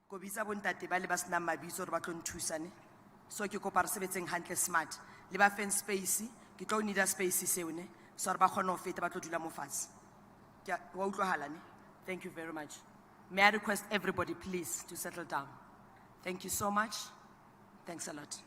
Ko bitsa bontate ba le ba senang mabitso hore ba tlo nthusane. So ke kopa re sebetseng hantle smart. Le ba feng space, ke tlo need a space seo ne. So re ba kgone ho feta ba tlo dula mo fatshe. Wa utlwahala ne? Thank you very much. May I request everybody please to settle down. Thank you so much. Thanks a lot.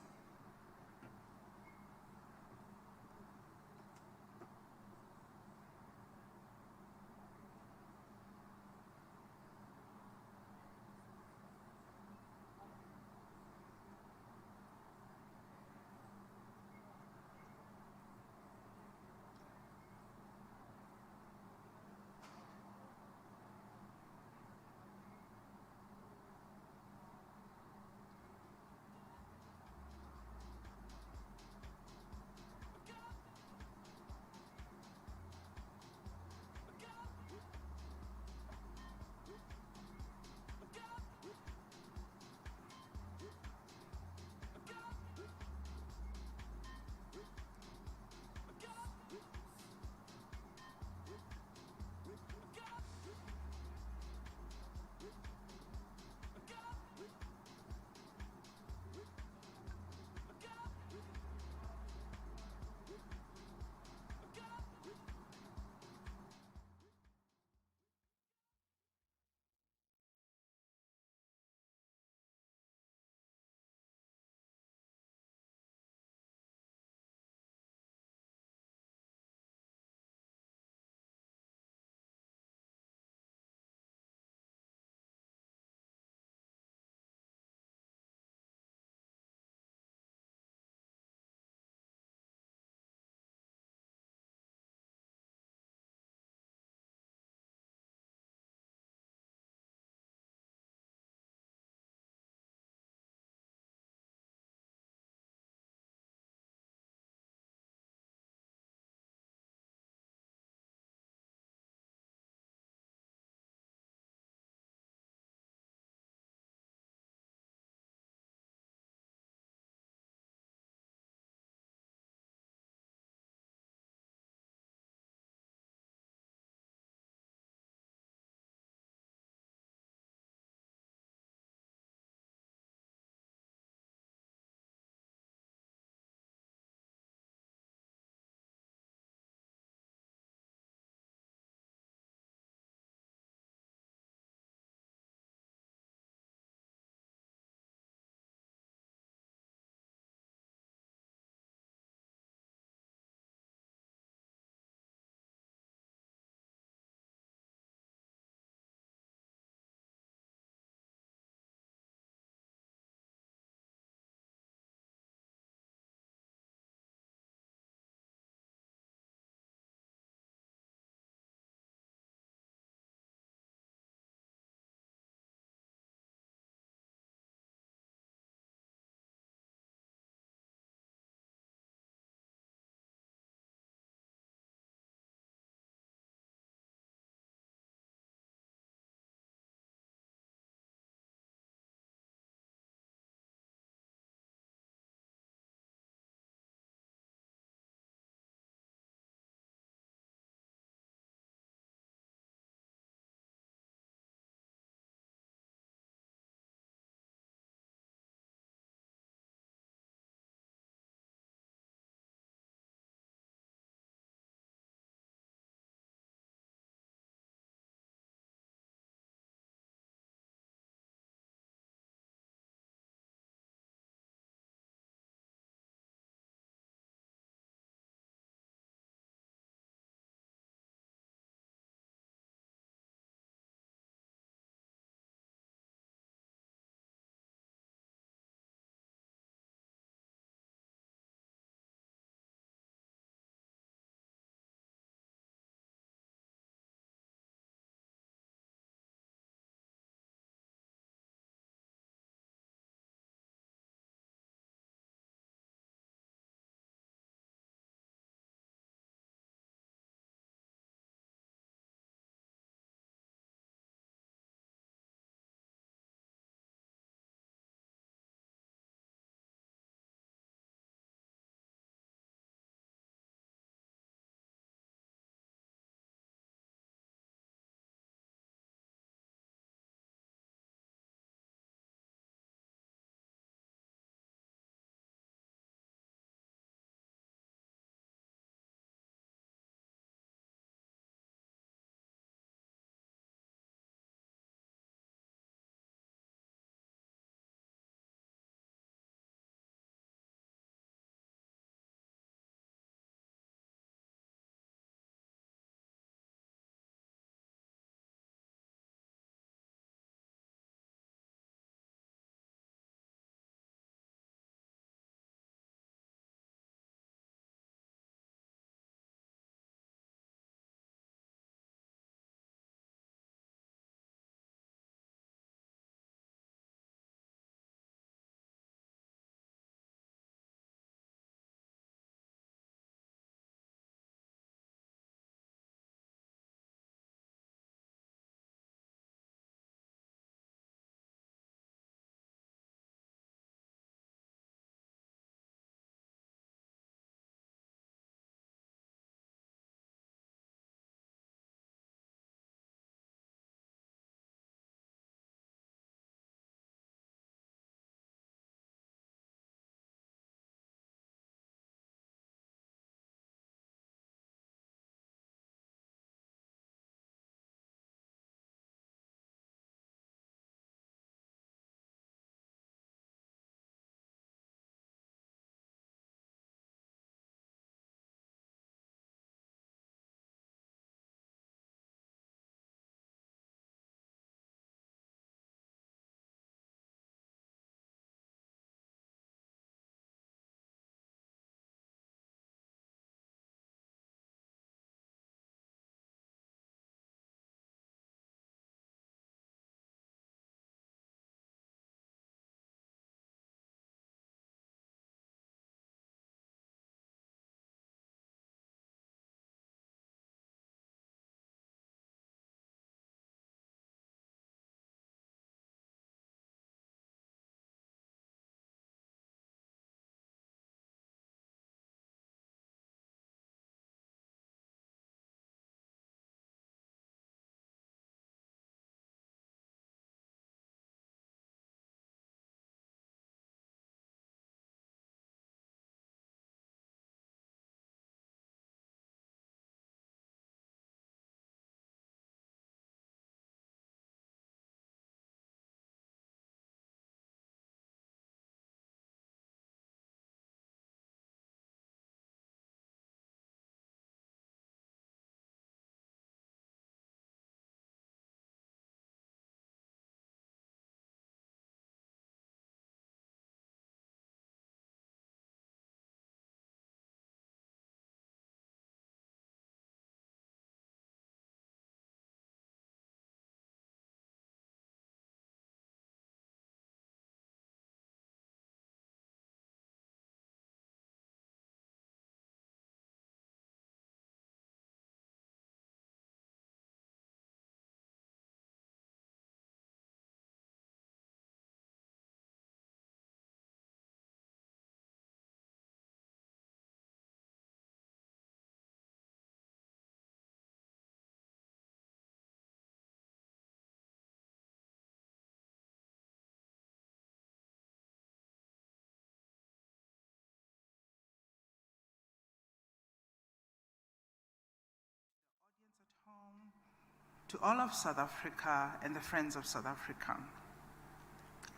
to all of South Africa and the friends of South Africa.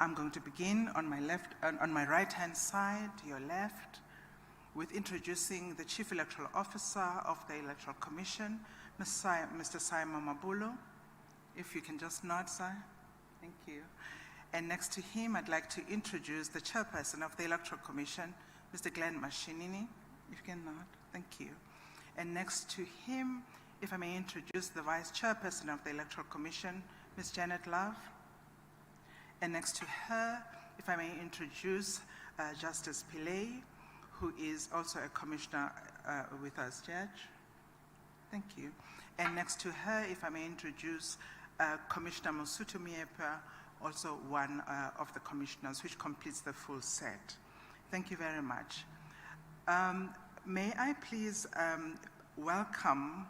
I'm going to begin on my right-hand side, your left, with introducing the Chief Electoral Officer of the Electoral Commission, Mr. Simon Mabulo. If you can just nod, sir. Thank you. And next to him, I'd like to introduce the Chairperson of the Electoral Commission, Mr. Glenn Mashinini. If you can nod, thank you. And next to him, if I may introduce the Vice Chairperson of the Electoral Commission, Ms. Janet Love. And next to her, if I may introduce Justice Pillay, who is also a commissioner with us, Judge. Thank you. And next to her, if I may introduce Commissioner Mosuthu Miepa, also one of the commissioners, which completes the full set. Thank you very much. May I please welcome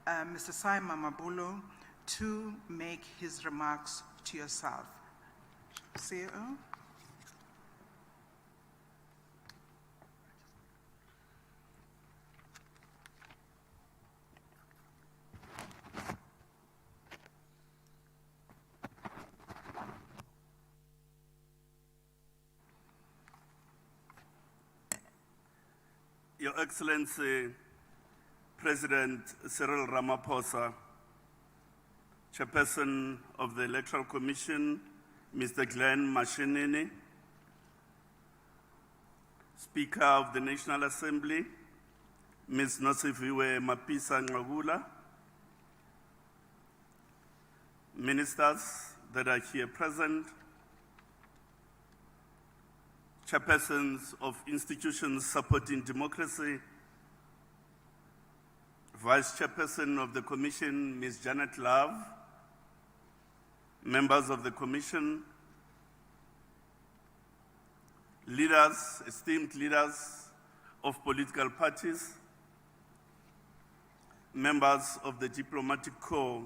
Mr. Simon Mabulo to make his remarks to yourself. CEO. Your Excellency, President Cyril Ramaphosa, Chairperson of the Electoral Commission, Mr. Glenn Mashinini, Speaker of the National Assembly, Ms. Nosiviwe Mapisa-Nqakula, Ministers that are here present, Chairpersons of institutions supporting democracy, Vice Chairperson of the Commission, Ms. Janet Love, members of the Commission, leaders, esteemed leaders of political parties, members of the Diplomatic Corps,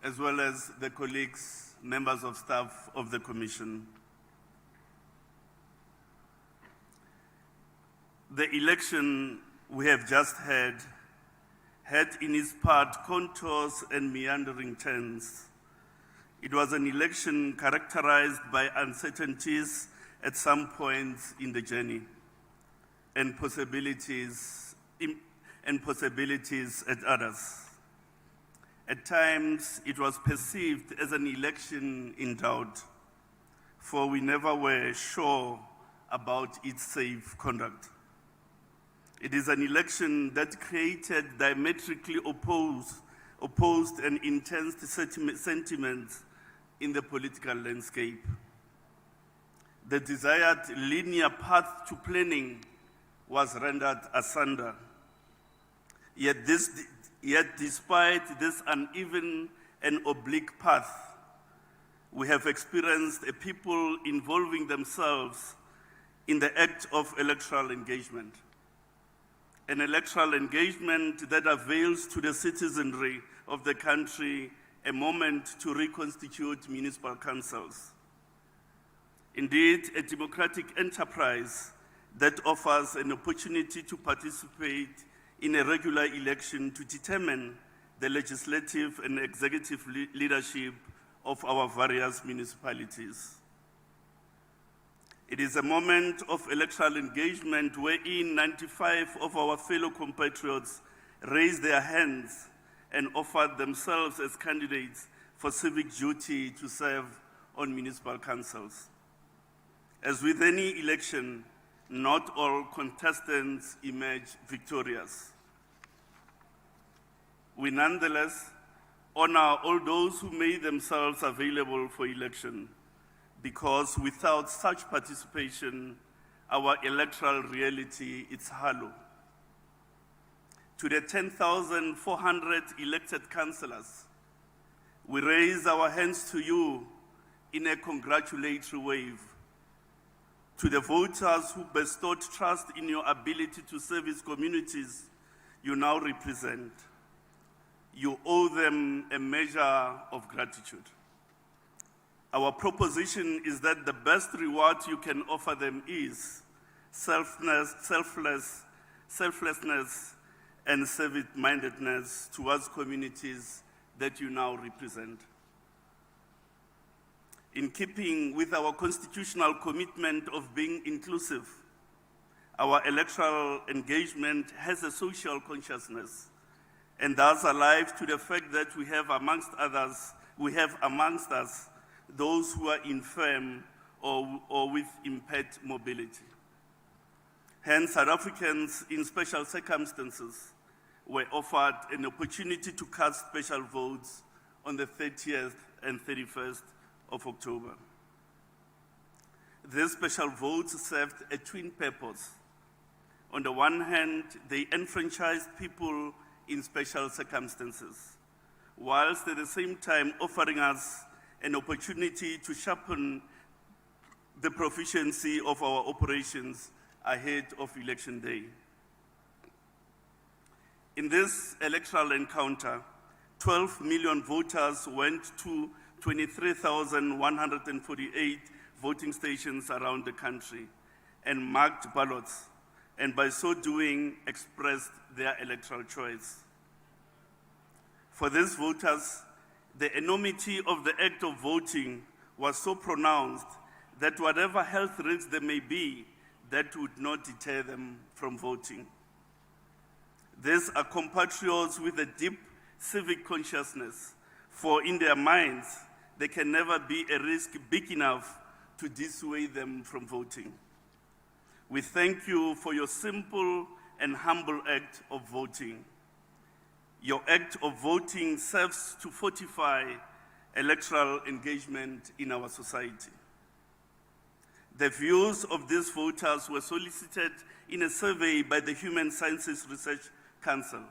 as well as the colleagues, members of staff of the Commission. The election we have just had in its part contours and meandering turns. It was an election characterized by uncertainties at some points in the journey and possibilities at others. At times, it was perceived as an election in doubt, for we never were sure about its safe conduct. It is an election that created diametrically opposed and intense sentiments in the political landscape. The desired linear path to planning was rendered asunder. Yet despite this uneven and oblique path, we have experienced a people involving themselves in the act of electoral engagement. An electoral engagement that avails to the citizenry of the country a moment to reconstitute municipal councils. Indeed, a democratic enterprise that offers an opportunity to participate in a regular election to determine the legislative and executive leadership of our various municipalities. It is a moment of electoral engagement wherein 95 of our fellow compatriots raised their hands and offered themselves as candidates for civic duty to serve on municipal councils. As with any election, not all contestants emerge victorious. We nonetheless honor all those who made themselves available for election, because without such participation, our electoral reality is hollow. To the 10,400 elected councillors, we raise our hands to you in a congratulatory wave. To the voters who bestowed trust in your ability to service communities you now represent, you owe them a measure of gratitude. Our proposition is that the best reward you can offer them is selflessness and civic-mindedness towards communities that you now represent. In keeping with our constitutional commitment of being inclusive, our electoral engagement has a social consciousness and thus alive to the fact that we have amongst us those who are infirm or with impaired mobility. Hence, South Africans in special circumstances were offered an opportunity to cast special votes on the 30th and 31st of October. These special votes served a twin purpose. On the one hand, they enfranchised people in special circumstances, whilst at the same time offering us an opportunity to sharpen the proficiency of our operations ahead of Election Day. In this electoral encounter, 12 million voters went to 23,148 voting stations around the country and marked ballots, and by so doing expressed their electoral choice. For these voters, the enormity of the act of voting was so pronounced that whatever health risks there may be, that would not deter them from voting. These are compatriots with a deep civic consciousness, for in their minds, there can never be a risk big enough to dissuade them from voting. We thank you for your simple and humble act of voting. Your act of voting serves to fortify electoral engagement in our society. The views of these voters were solicited in a survey by the Human Sciences Research Council.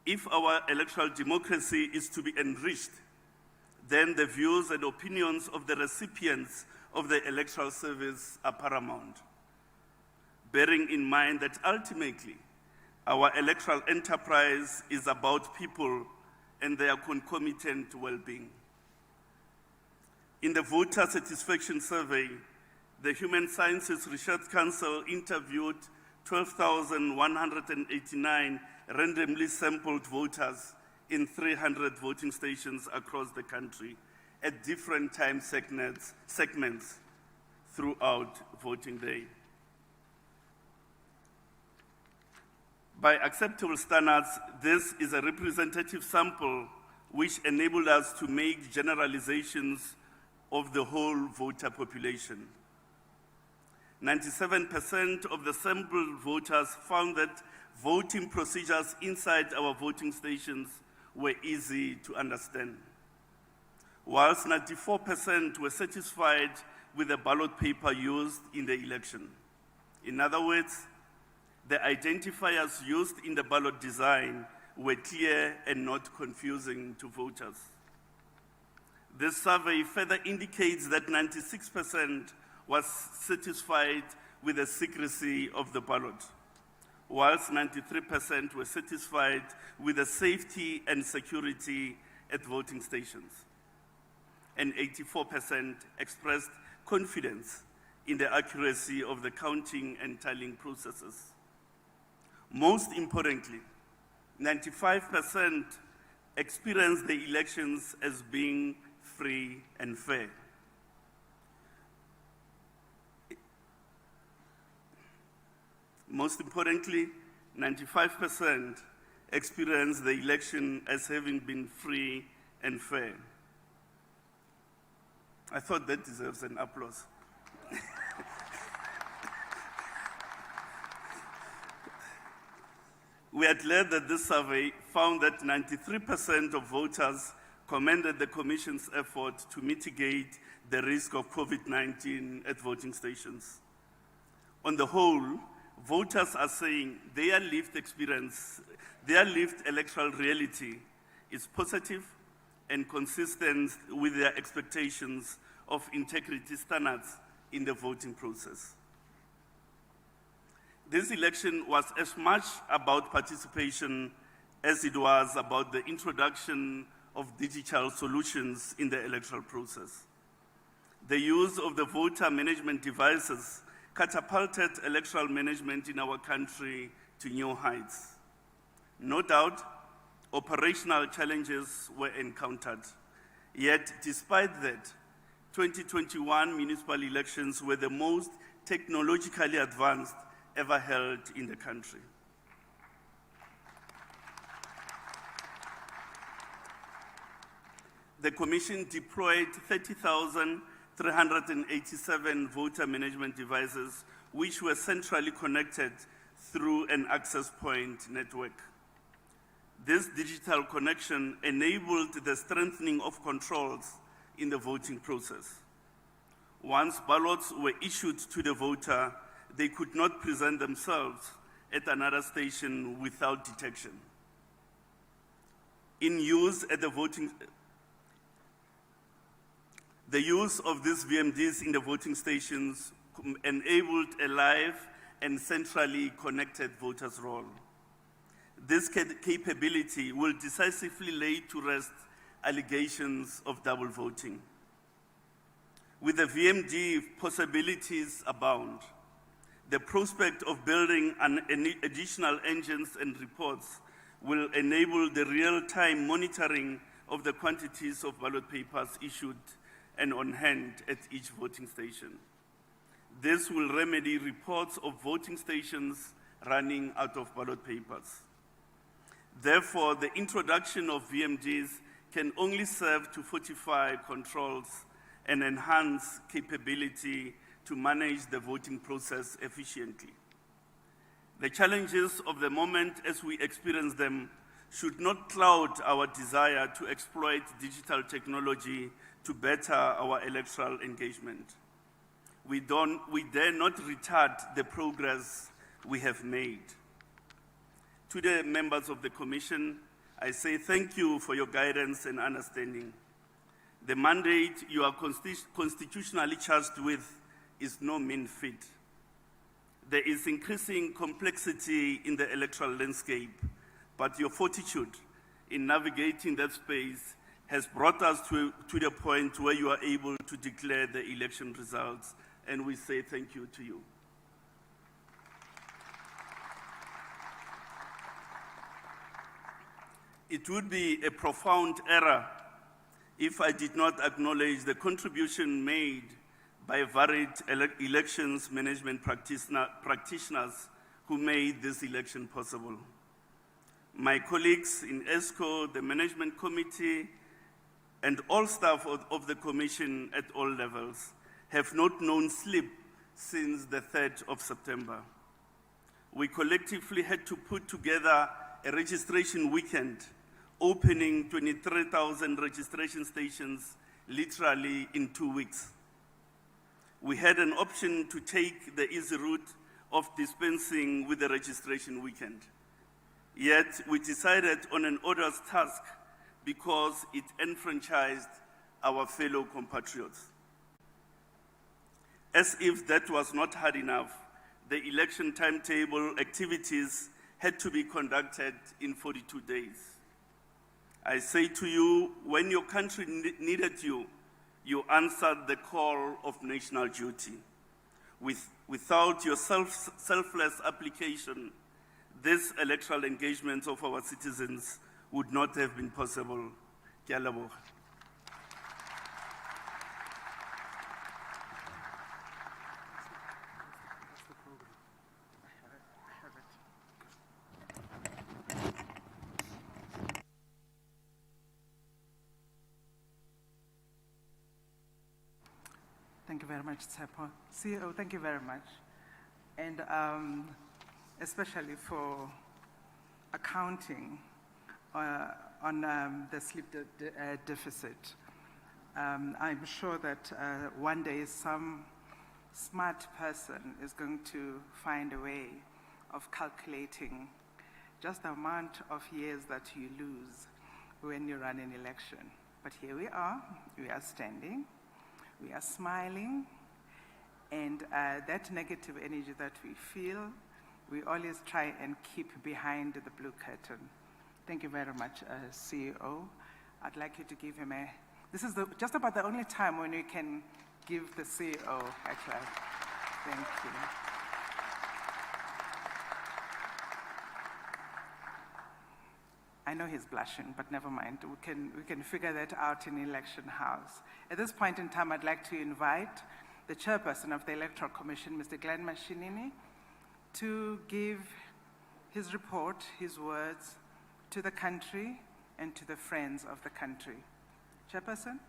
If our electoral democracy is to be enriched, then the views and opinions of the recipients of the electoral service are paramount, bearing in mind that ultimately our electoral enterprise is about people and their concomitant well-being. In the voter satisfaction survey, the Human Sciences Research Council interviewed 12,189 randomly sampled voters in 300 voting stations across the country at different time segments throughout voting day. By acceptable standards, this is a representative sample which enabled us to make generalizations of the whole voter population. 97% of the sampled voters found that voting procedures inside our voting stations were easy to understand, whilst 94% were satisfied with the ballot paper used in the election. In other words, the identifiers used in the ballot design were clear and not confusing to voters. This survey further indicates that 96% was satisfied with the secrecy of the ballot, whilst 93% were satisfied with the safety and security at voting stations, and 84% expressed confidence in the accuracy of the counting and tallying processes. Most importantly, 95% experienced the elections as being free and fair. Most importantly, 95% experienced the election as having been free and fair. I thought that deserves an applause. We are glad that this survey found that 93% of voters commended the Commission's effort to mitigate the risk of COVID-19 at voting stations. On the whole, voters are saying their lived experience, their lived electoral reality is positive and consistent with their expectations of integrity standards in the voting process. This election was as much about participation as it was about the introduction of digital solutions in the electoral process. The use of the voter management devices catapulted electoral management in our country to new heights. No doubt, operational challenges were encountered. Yet, despite that, 2021 municipal elections were the most technologically advanced ever held in the country. The Commission deployed 30,387 voter management devices, which were centrally connected through an access point network. This digital connection enabled the strengthening of controls in the voting process. Once ballots were issued to the voter, they could not present themselves at another station without detection. The use of these VMDs in the voting stations enabled a live and centrally connected voters' roll. This capability will decisively lay to rest allegations of double voting. With the VMD, possibilities abound. The prospect of building additional engines and reports will enable the real-time monitoring of the quantities of ballot papers issued and on hand at each voting station. This will remedy reports of voting stations running out of ballot papers. Therefore, the introduction of VMDs can only serve to fortify controls and enhance capability to manage the voting process efficiently. The challenges of the moment as we experience them should not cloud our desire to exploit digital technology to better our electoral engagement. We dare not retard the progress we have made. To the members of the Commission, I say thank you for your guidance and understanding. The mandate you are constitutionally charged with is no mean feat. There is increasing complexity in the electoral landscape, but your fortitude in navigating that space has brought us to the point where you are able to declare the election results, and we say thank you to you. It would be a profound error if I did not acknowledge the contribution made by varied elections management practitioners who made this election possible. My colleagues in ESCO, the Management Committee, and all staff of the Commission at all levels have not known sleep since the 3rd of September. We collectively had to put together a registration weekend, opening 23,000 registration stations literally in 2 weeks. We had an option to take the easy route of dispensing with the registration weekend. Yet we decided on an arduous task because it enfranchised our fellow compatriots. As if that was not hard enough, the election timetable activities had to be conducted in 42 days. I say to you, when your country needed you, you answered the call of national duty. Without your selfless application, this electoral engagement of our citizens would not have been possible. Ke a leboga. Thank you very much, Tshepo. CEO, thank you very much. And especially for accounting on the sleep deficit. I'm sure that one day some smart person is going to find a way of calculating just the amount of years that you lose when you run an election. But here we are standing. We are smiling, and that negative energy that we feel, we always try and keep behind the blue curtain. Thank you very much, CEO. I'd like you to give him this is just about the only time when you can give the CEO a clap. Thank you. I know he's blushing, but never mind. We can figure that out in Election House. At this point in time, I'd like to invite the chairperson of the Electoral Commission, Mr. Glenn Mashinini, to give his report, his words to the country and to the friends of the country. Chairperson?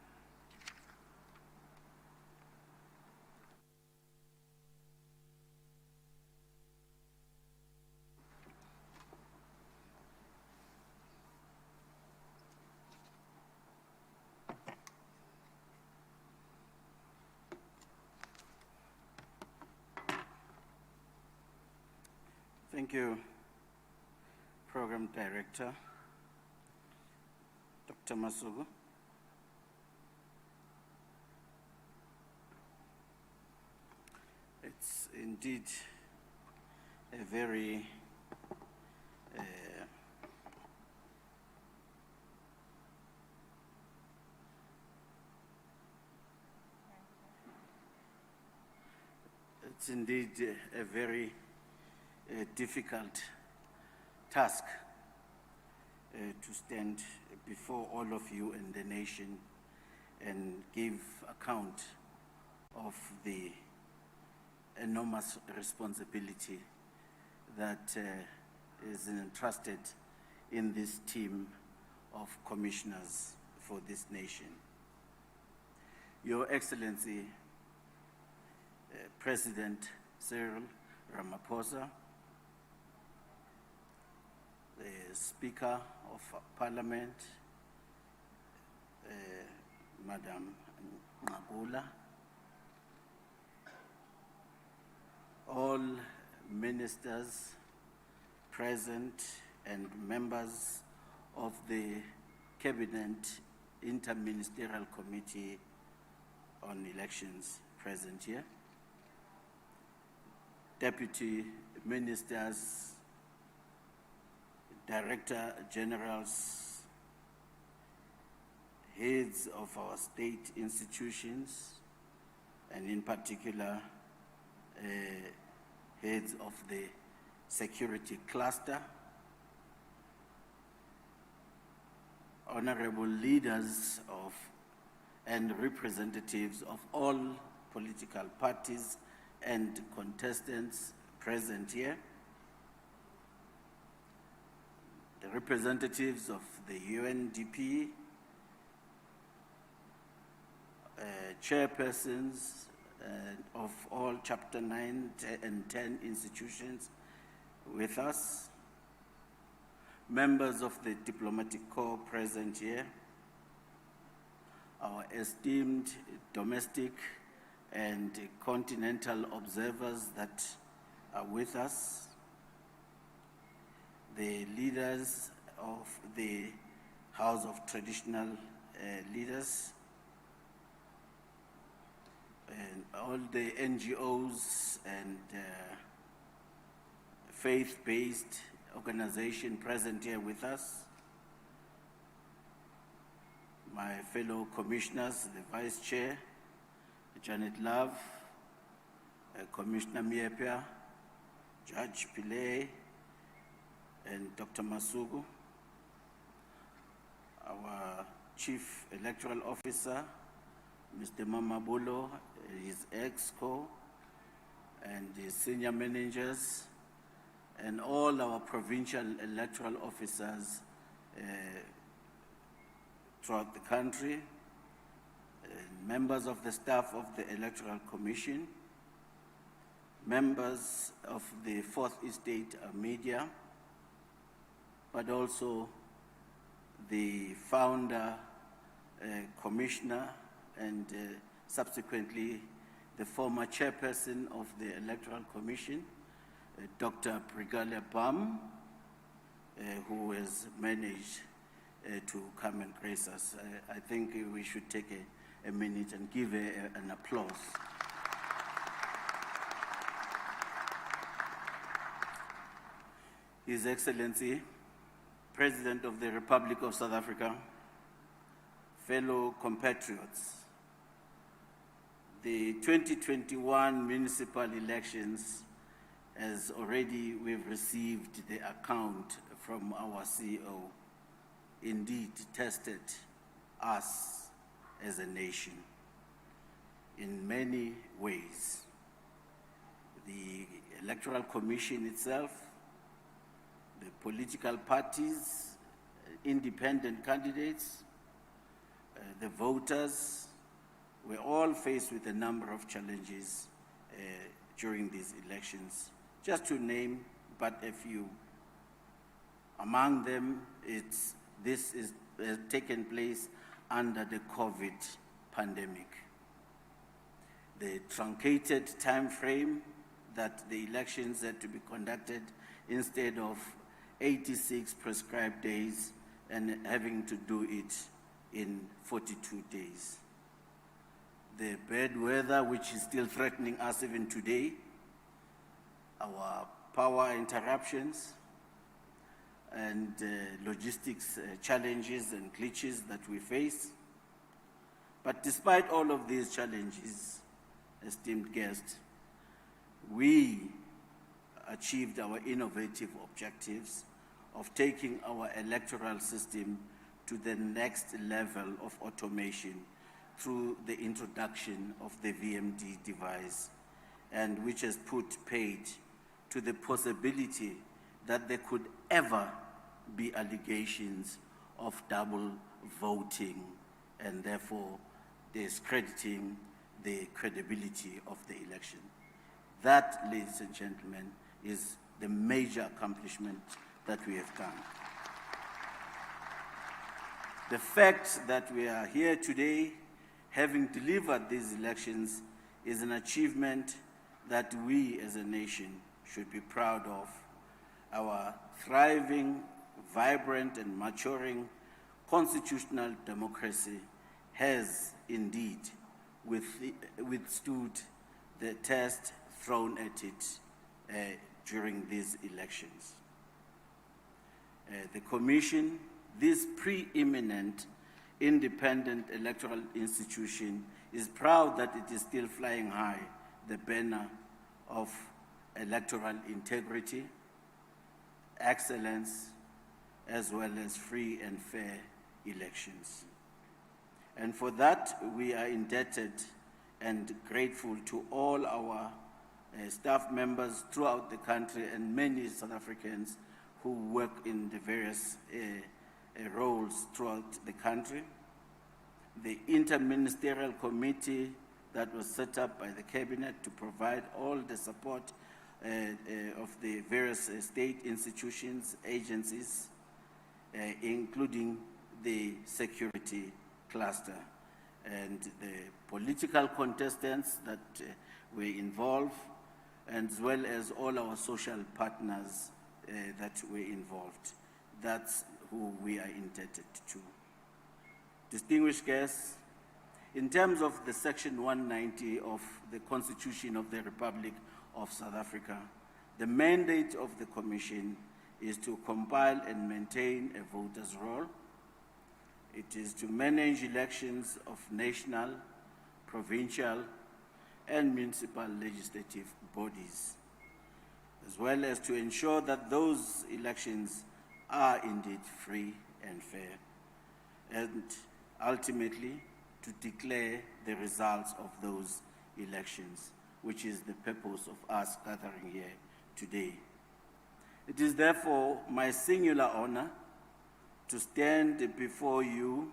Thank you, Program Director, Dr. Masugu. It's indeed a very difficult task to stand before all of you and the nation and give account of the enormous responsibility that is entrusted in this team of commissioners for this nation. Your Excellency, President Cyril Ramaphosa, the Speaker of Parliament, Madam Ngabula, all ministers present and members of the Cabinet Interministerial Committee on Elections present here, Deputy Ministers, Director Generals, heads of our state institutions, and in particular, heads of the security cluster, honorable leaders of and representatives of all political parties and contestants present here, the representatives of the UNDP, chairpersons of all Chapter 9 and 10 institutions with us, members of the diplomatic corps present here, our esteemed domestic and continental observers that are with us, the leaders of the House of Traditional Leaders, and all the NGOs and faith-based organizations present here with us, my fellow commissioners, the Vice Chair, Janet Love, Commissioner Miepia, Judge Pillay, and Dr. Masugu, our Chief Electoral Officer, Mr. Mamabulo, his ex-co, and the senior managers, and all our provincial electoral officers throughout the country, members of the staff of the Electoral Commission, members of the Fourth Estate Media, but also the founder, commissioner, and subsequently the former chairperson of the Electoral Commission, Dr. Brigalia Bam, who has managed to come and grace us. I think we should take a minute and give an applause. His Excellency, President of the Republic of South Africa, fellow compatriots, the 2021 municipal elections, as already we've received the account from our CEO, indeed tested us as a nation in many ways. The Electoral Commission itself, the political parties, independent candidates, the voters were all faced with a number of challenges during these elections. Just to name but a few. Among them, this has taken place under the COVID pandemic. The truncated time frame that the elections had to be conducted instead of 86 prescribed days and having to do it in 42 days. The bad weather, which is still threatening us even today, our power interruptions, and logistics challenges and glitches that we face. But despite all of these challenges, esteemed guests, we achieved our innovative objectives of taking our electoral system to the next level of automation through the introduction of the VMD device, and which has put paid to the possibility that there could ever be allegations of double voting and therefore discrediting the credibility of the election. That, ladies and gentlemen, is the major accomplishment that we have done. The fact that we are here today, having delivered these elections, is an achievement that we as a nation should be proud of. Our thriving, vibrant, and maturing constitutional democracy has indeed withstood the test thrown at it during these elections. The Commission, this preeminent independent electoral institution, is proud that it is still flying high the banner of electoral integrity, excellence, as well as free and fair elections. And for that, we are indebted and grateful to all our staff members throughout the country and many South Africans who work in the various roles throughout the country. The interministerial committee that was set up by the cabinet to provide all the support of the various state institutions, agencies, including the security cluster, and the political contestants that were involved, as well as all our social partners that were involved. That's who we are indebted to. Distinguished guests, in terms of the Section 190 of the Constitution of the Republic of South Africa, the mandate of the Commission is to compile and maintain a voter's roll. It is to manage elections of national, provincial, and municipal legislative bodies, as well as to ensure that those elections are indeed free and fair, and ultimately to declare the results of those elections, which is the purpose of us gathering here today. It is therefore my singular honor to stand before you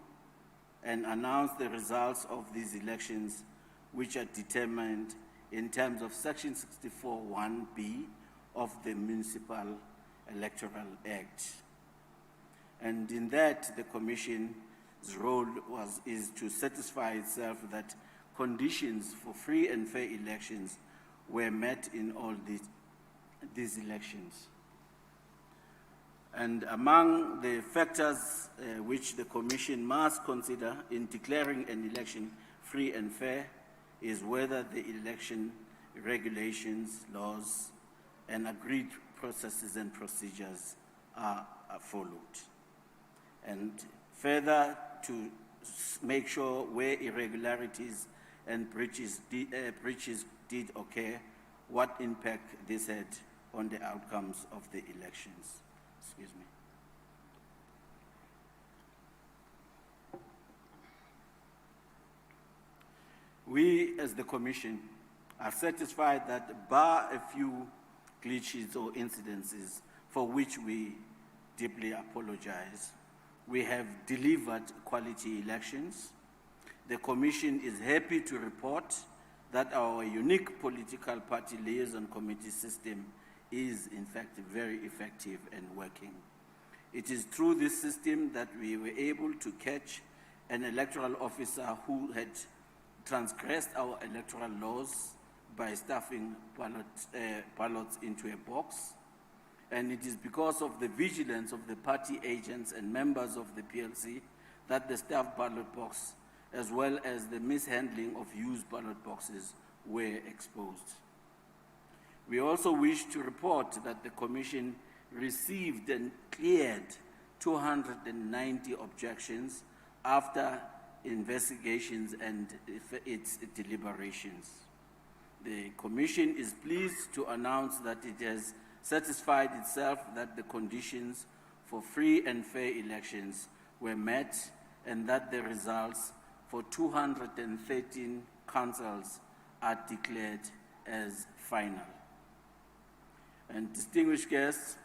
and announce the results of these elections, which are determined in terms of Section 64(1)(b) of the Municipal Electoral Act. And in that, the Commission's role is to satisfy itself that conditions for free and fair elections were met in all these elections. And among the factors which the Commission must consider in declaring an election free and fair is whether the election regulations, laws, and agreed processes and procedures are followed. And further, to make sure where irregularities and breaches did occur, what impact this had on the outcomes of the elections. Excuse me. We, as the Commission, are satisfied that bar a few glitches or incidences for which we deeply apologize, we have delivered quality elections. The Commission is happy to report that our unique political party liaison committee system is in fact very effective and working. It is through this system that we were able to catch an electoral officer who had transgressed our electoral laws by stuffing ballots into a box. And it is because of the vigilance of the party agents and members of the PLC that the stuffed ballot box, as well as the mishandling of used ballot boxes, were exposed. We also wish to report that the Commission received and cleared 290 objections after investigations and its deliberations. The Commission is pleased to announce that it has satisfied itself that the conditions for free and fair elections were met and that the results for 213 councils are declared as final. And distinguished guests,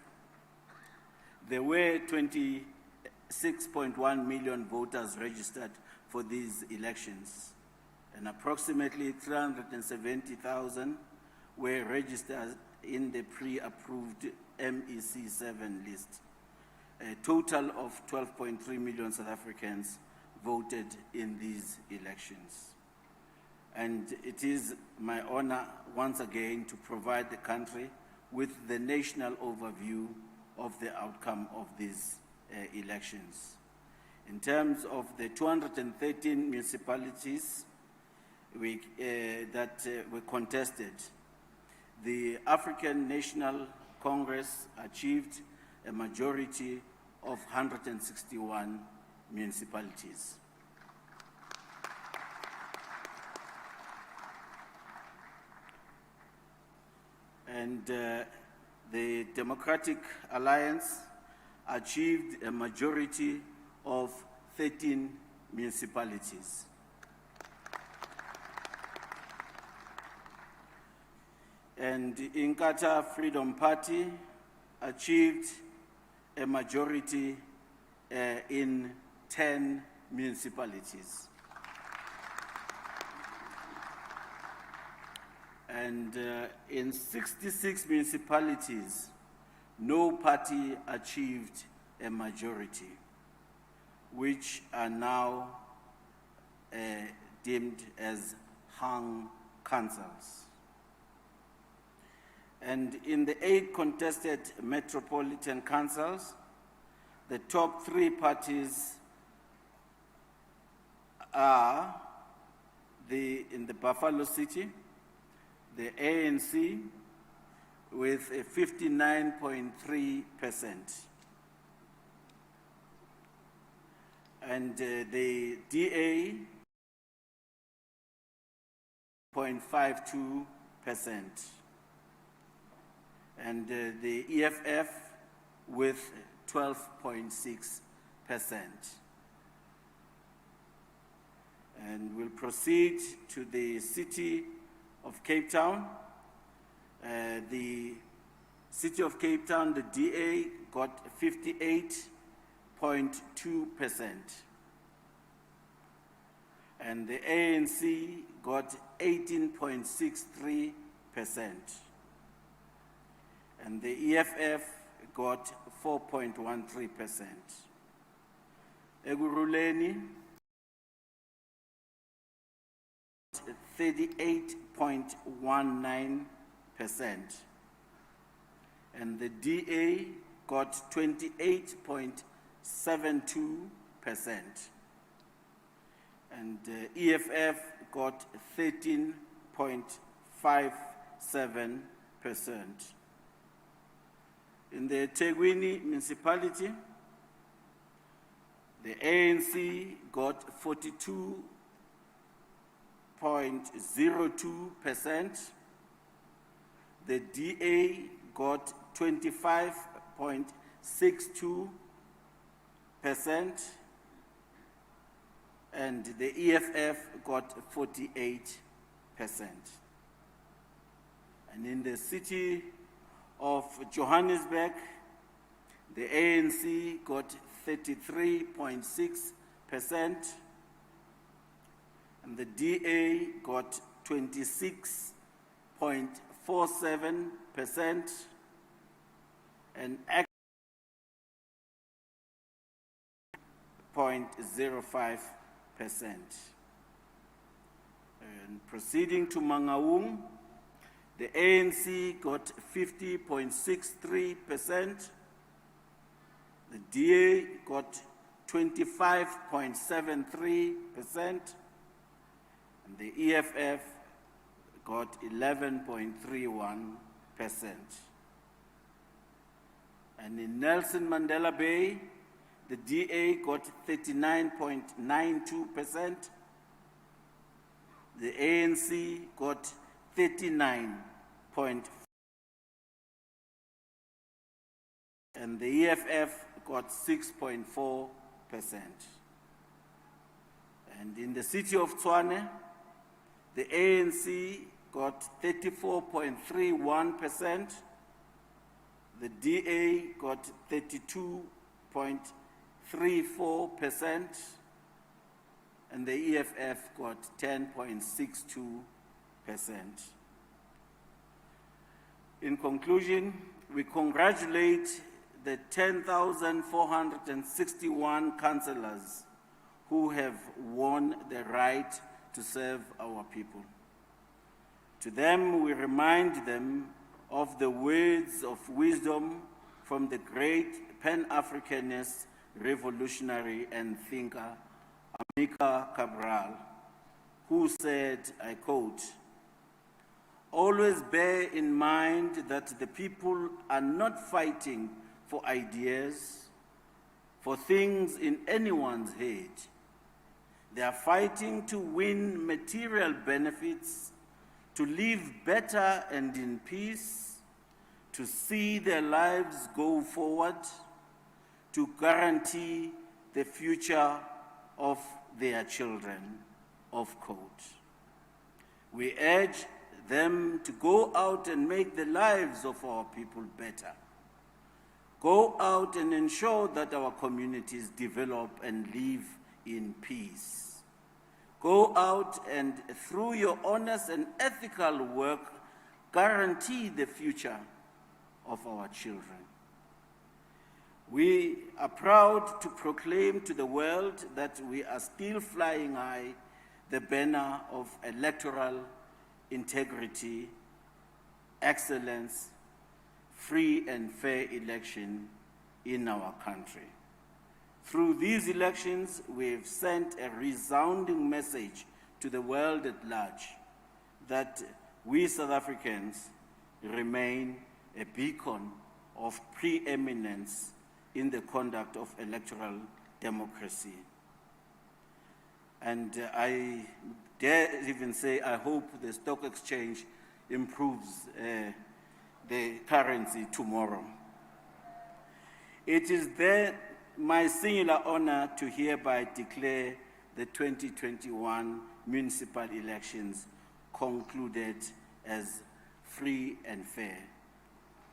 there were 26.1 million voters registered for these elections, and approximately 370,000 were registered in the pre-approved MEC7 list. A total of 12.3 million South Africans voted in these elections. And it is my honor once again to provide the country with the national overview of the outcome of these elections. In terms of the 213 municipalities that were contested, the African National Congress achieved a majority of 161 municipalities. And the Democratic Alliance achieved a majority of 13 municipalities. And the Inkatha Freedom Party achieved a majority in 10 municipalities. And in 66 municipalities, no party achieved a majority, which are now deemed as hung councils. And in the 8 contested metropolitan councils, the top 3 parties are in the Buffalo City, the ANC with a 59.3%, and the DA 0.52%, and the EFF with 12.6%. And we'll proceed to the city of Cape Town. The city of Cape Town, the DA got 58.2%. And the ANC got 18.63%. And the EFF got 4.13%. Ekurhuleni, 38.19%. And the DA got 28.72%. And the EFF got 13.57%. In the Tshwane municipality, the ANC got 42.02%, the DA got 25.62%, and the EFF got 48%. And in the city of Johannesburg, the ANC got 33.6%, and the DA got 26.47%, and 0.05%. And proceeding to Mangaung, the ANC got 50.63%, the DA got 25.73%, and the EFF got 11.31%. And in Nelson Mandela Bay, the DA got 39.92%, the ANC got 39.4%, and the EFF got 6.4%. And in the city of Tshwane, the ANC got 34.31%, the DA got 32.34%, and the EFF got 10.62%. In conclusion, we congratulate the 10,461 councillors who have won the right to serve our people. To them, we remind them of the words of wisdom from the great Pan-Africanist, revolutionary and thinker, Amilcar Cabral, who said, I quote, "Always bear in mind that the people are not fighting for ideas, for things in anyone's head. They are fighting to win material benefits, to live better and in peace, to see their lives go forward, to guarantee the future of their children," of quote. We urge them to go out and make the lives of our people better. Go out and ensure that our communities develop and live in peace. Go out and, through your honest and ethical work, guarantee the future of our children. We are proud to proclaim to the world that we are still flying high the banner of electoral integrity, excellence, free and fair election in our country. Through these elections, we have sent a resounding message to the world at large that we South Africans remain a beacon of preeminence in the conduct of electoral democracy. And I dare even say, I hope the stock exchange improves the currency tomorrow. It is then my singular honor to hereby declare the 2021 municipal elections concluded as free and fair.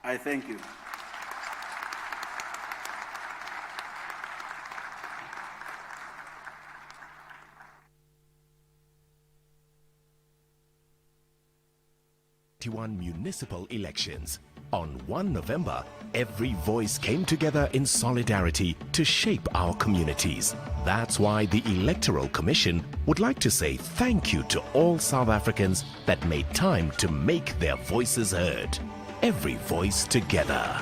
I thank you. Municipal elections. On 1 November, every voice came together in solidarity to shape our communities. That's why the Electoral Commission would like to say thank you to all South Africans that made time to make their voices heard. Every voice together.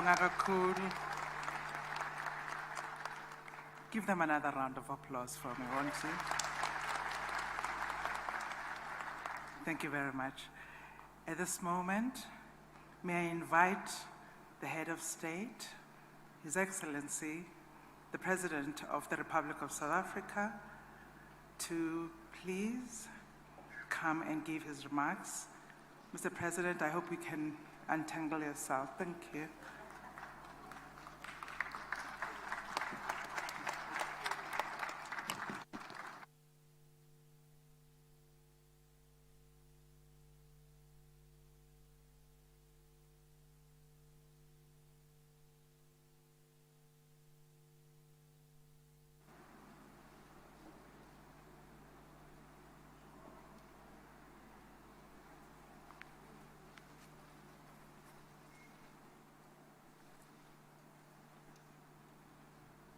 Ngiyabonga kakhulu. Give them another round of applause for me, won't you? Thank you very much. At this moment, may I invite the head of state, His Excellency, the President of the Republic of South Africa, to please come and give his remarks. Mr. President, I hope you can untangle yourself. Thank you.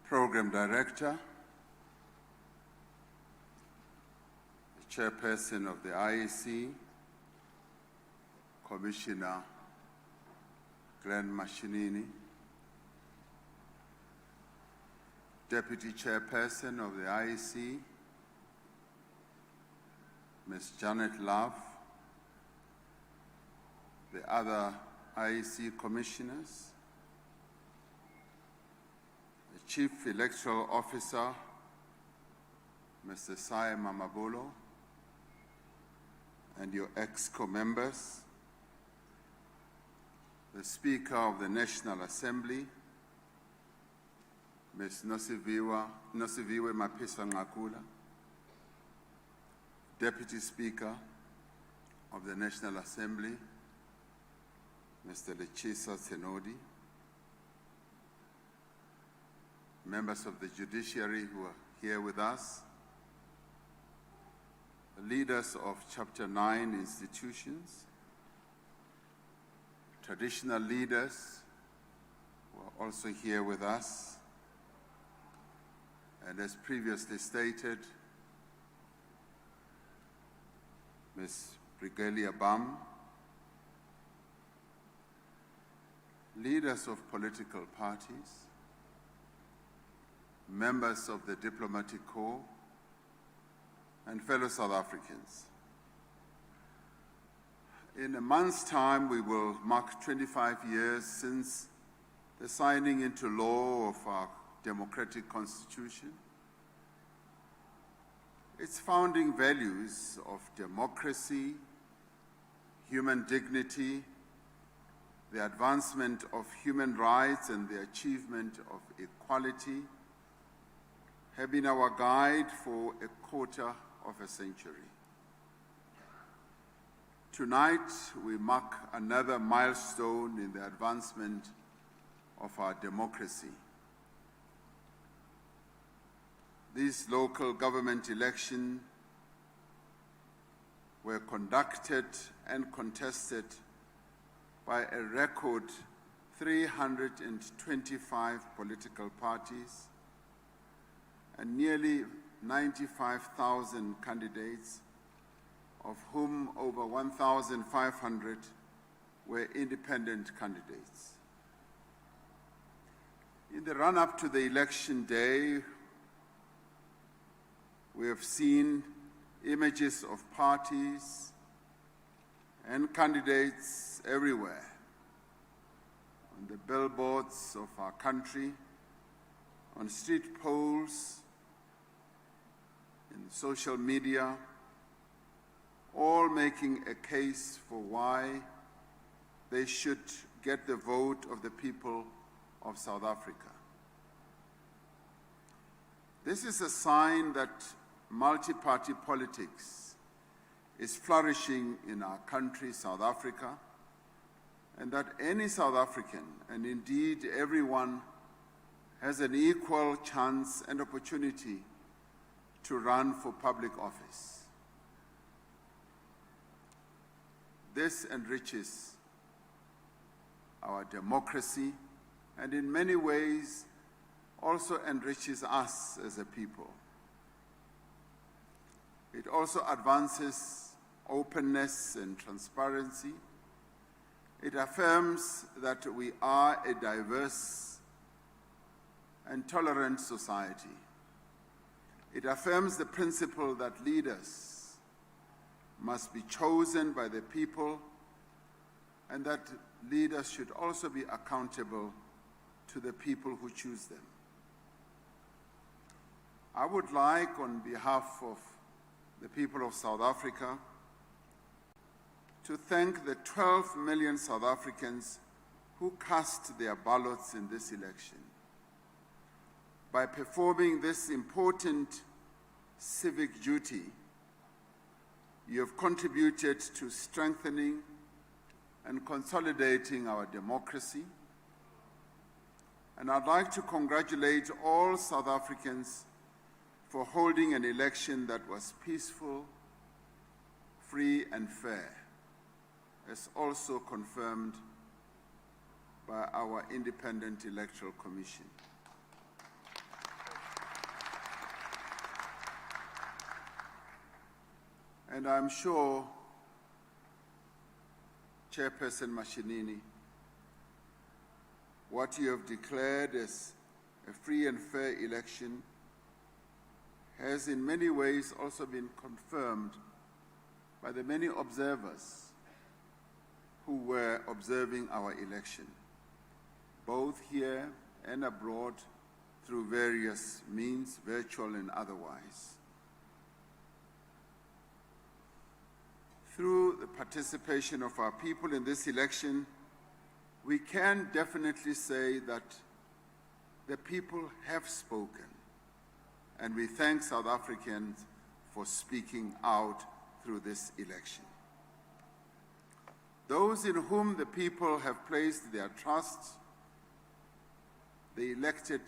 Program Director, the Chairperson of the IEC, Commissioner Glenn Mashinini, Deputy Chairperson of the IEC, Ms. Janet Love, the other IEC Commissioners, Chief Electoral Officer, Mr. Sai Mamabolo, and your EXCO members, the Speaker of the National Assembly, Ms. Nosiviwe Mapisa Ngakula, Deputy Speaker of the National Assembly, Mr. Lechisa Senodi, members of the judiciary who are here with us, the leaders of Chapter 9 institutions, traditional leaders who are also here with us, and as previously stated, Ms. Brigelia Bam, leaders of political parties, members of the Diplomatic Corps, and fellow South Africans. In a month's time, we will mark 25 years since the signing into law of our democratic constitution. Its founding values of democracy, human dignity, the advancement of human rights, and the achievement of equality have been our guide for a quarter of a century. Tonight, we mark another milestone in the advancement of our democracy. These local government elections were conducted and contested by a record 325 political parties and nearly 95,000 candidates, of whom over 1,500 were independent candidates. In the run-up to the election day, we have seen images of parties and candidates everywhere, on the billboards of our country, on street poles, in social media, all making a case for why they should get the vote of the people of South Africa. This is a sign that multi-party politics is flourishing in our country, South Africa, and that any South African, and indeed everyone, has an equal chance and opportunity to run for public office. This enriches our democracy and in many ways also enriches us as a people. It also advances openness and transparency It affirms that we are a diverse and tolerant society. It affirms the principle that leaders must be chosen by the people and that leaders should also be accountable to the people who choose them. I would like, on behalf of the people of South Africa, to thank the 12 million South Africans who cast their ballots in this election. By performing this important civic duty, you have contributed to strengthening and consolidating our democracy. And I'd like to congratulate all South Africans for holding an election that was peaceful, free, and fair, as also confirmed by our Independent Electoral Commission. And I'm sure, Chairperson Mashinini, what you have declared as a free and fair election has in many ways also been confirmed by the many observers who were observing our election, both here and abroad through various means, virtual and otherwise. Through the participation of our people in this election, we can definitely say that the people have spoken, and we thank South Africans for speaking out through this election. Those in whom the people have placed their trust, the elected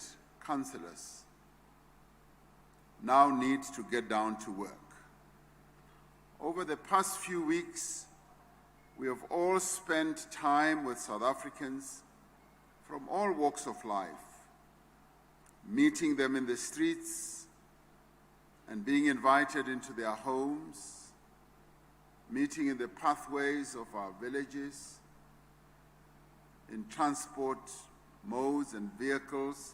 councillors, now need to get down to work. Over the past few weeks, we have all spent time with South Africans from all walks of life, meeting them in the streets and being invited into their homes, meeting in the pathways of our villages, in transport modes and vehicles.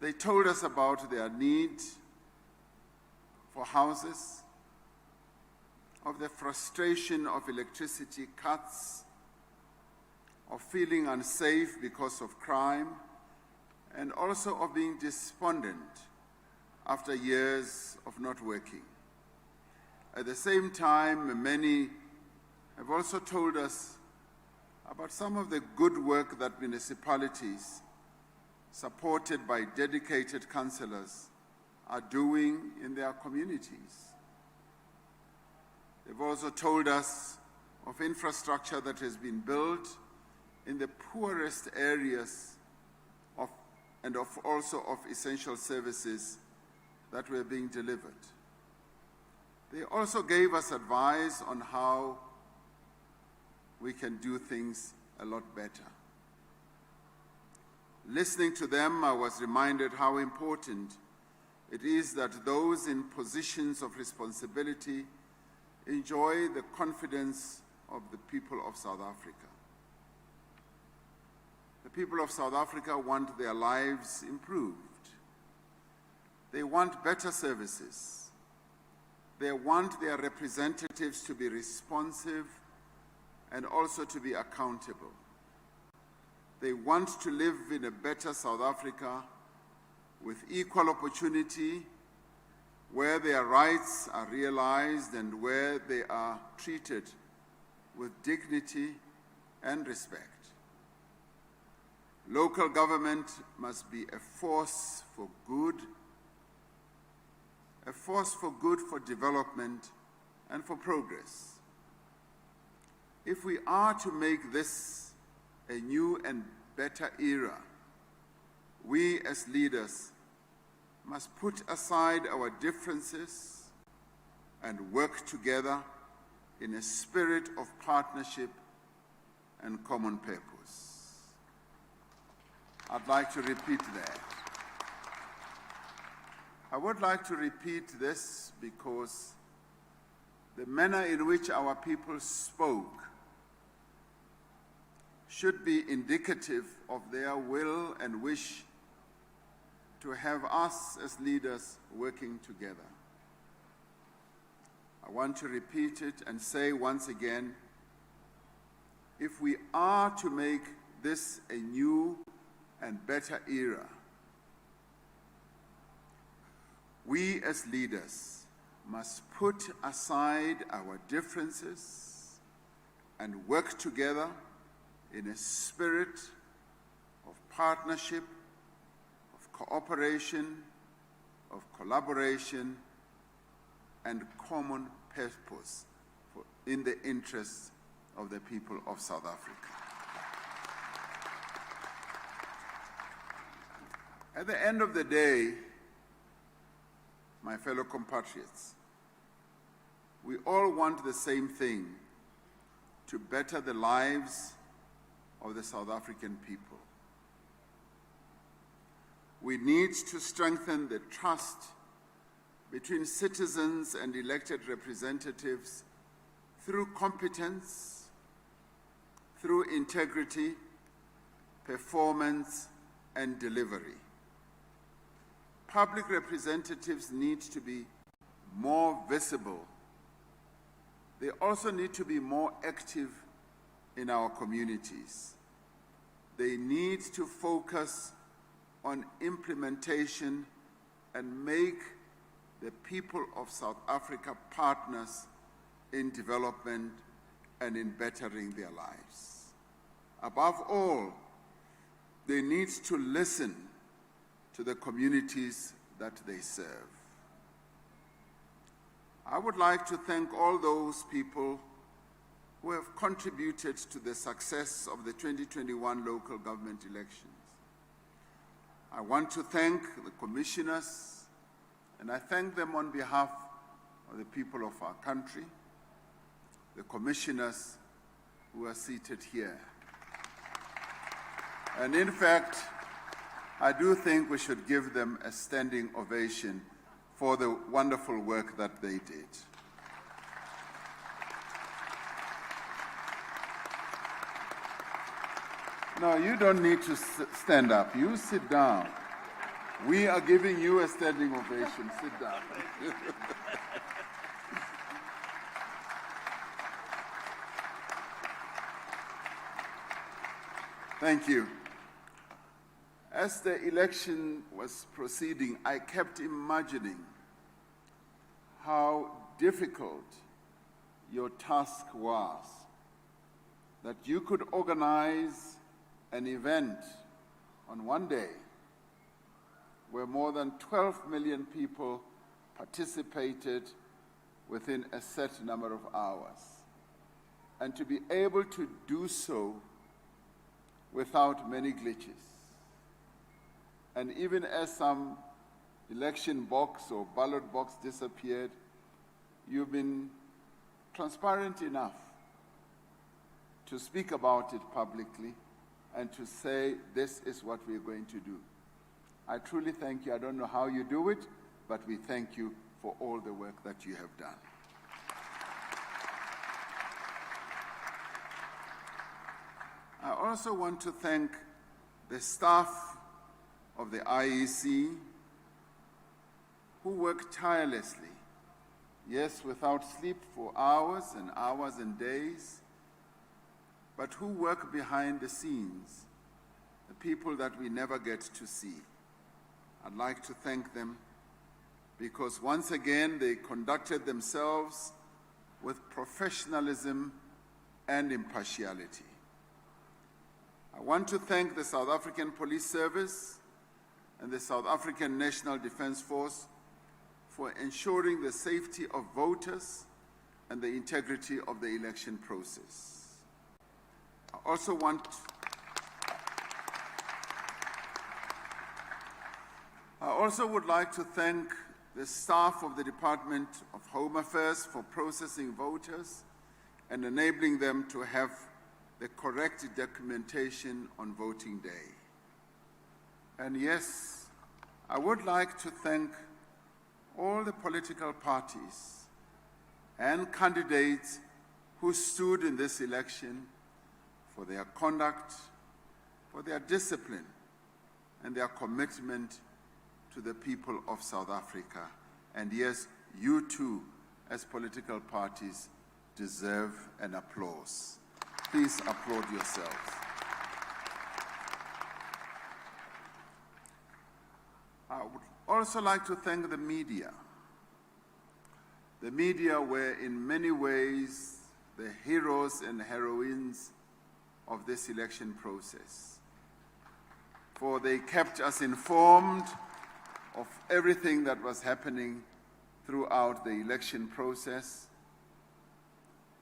They told us about their need for houses, of the frustration of electricity cuts, of feeling unsafe because of crime, and also of being despondent after years of not working. At the same time, many have also told us about some of the good work that municipalities, supported by dedicated councillors, are doing in their communities. They've also told us of infrastructure that has been built in the poorest areas and also of essential services that were being delivered. They also gave us advice on how we can do things a lot better. Listening to them, I was reminded how important it is that those in positions of responsibility enjoy the confidence of the people of South Africa. The people of South Africa want their lives improved. They want better services. They want their representatives to be responsive and also to be accountable. They want to live in a better South Africa with equal opportunity, where their rights are realized and where they are treated with dignity and respect. Local government must be a force for good for development and for progress. If we are to make this a new and better era, we as leaders must put aside our differences and work together in a spirit of partnership and common purpose. I'd like to repeat that. I would like to repeat this because the manner in which our people spoke should be indicative of their will and wish to have us as leaders working together. I want to repeat it and say once again, if we are to make this a new and better era, we as leaders must put aside our differences and work together in a spirit of partnership, of cooperation, of collaboration, and common purpose in the interests of the people of South Africa. At the end of the day, my fellow compatriots, we all want the same thing: to better the lives of the South African people. We need to strengthen the trust between citizens and elected representatives through competence, through integrity, performance, and delivery. Public representatives need to be more visible. They also need to be more active in our communities. They need to focus on implementation and make the people of South Africa partners in development and in bettering their lives. Above all, they need to listen to the communities that they serve. I would like to thank all those people who have contributed to the success of the 2021 local government elections. I want to thank the commissioners, and I thank them on behalf of the people of our country, the commissioners who are seated here. And in fact, I do think we should give them a standing ovation for the wonderful work that they did. No, you don't need to stand up. You sit down. We are giving you a standing ovation. Sit down. Thank you. As the election was proceeding, I kept imagining how difficult your task was, that you could organize an event on one day where more than 12 million people participated within a set number of hours, and to be able to do so without many glitches. And even as some election box or ballot box disappeared, you've been transparent enough to speak about it publicly and to say, this is what we're going to do. I truly thank you. I don't know how you do it, but we thank you for all the work that you have done. I also want to thank the staff of the IEC who worked tirelessly, yes, without sleep for hours and hours and days, but who work behind the scenes, the people that we never get to see. I'd like to thank them because once again they conducted themselves with professionalism and impartiality. I want to thank the South African Police Service and the South African National Defence Force for ensuring the safety of voters and the integrity of the election process. I also would like to thank the staff of the Department of Home Affairs for processing voters and enabling them to have the correct documentation on voting day. And yes, I would like to thank all the political parties and candidates who stood in this election for their conduct, for their discipline, and their commitment to the people of South Africa. And yes, you too, as political parties, deserve an applause. Please applaud yourselves. I would also like to thank the media. The media were in many ways the heroes and heroines of this election process, for they kept us informed of everything that was happening throughout the election process.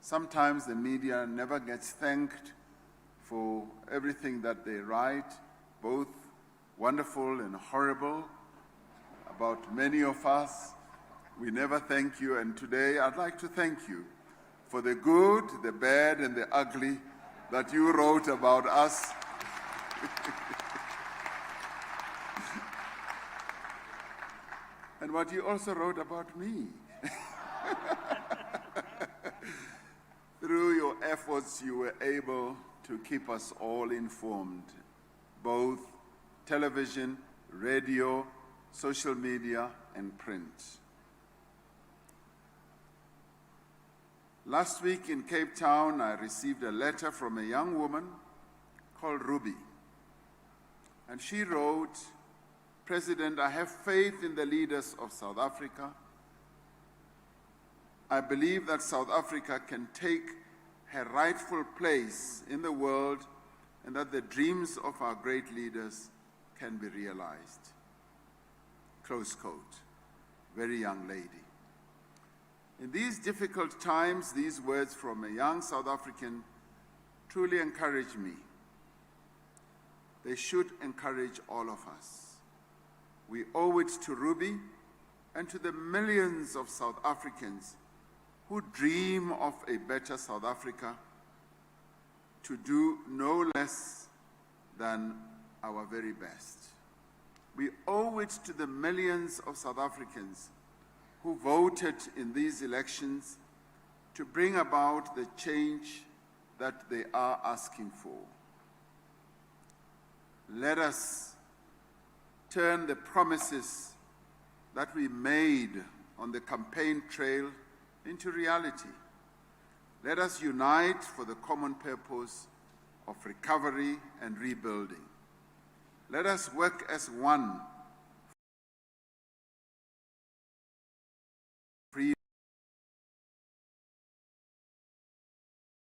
Sometimes the media never gets thanked for everything that they write, both wonderful and horrible, about many of us. We never thank you, and today I'd like to thank you for the good, the bad, and the ugly that you wrote about us. And what you also wrote about me. Through your efforts, you were able to keep us all informed, both television, radio, social media, and print. Last week in Cape Town, I received a letter from a young woman called Ruby. And she wrote, "President, I have faith in the leaders of South Africa. I believe that South Africa can take her rightful place in the world and that the dreams of our great leaders can be realized." Close quote. Very young lady. In these difficult times, these words from a young South African truly encourage me. They should encourage all of us. We owe it to Ruby and to the millions of South Africans who dream of a better South Africa to do no less than our very best. We owe it to the millions of South Africans who voted in these elections to bring about the change that they are asking for. Let us turn the promises that we made on the campaign trail into reality. Let us unite for the common purpose of recovery and rebuilding. Let us work as one.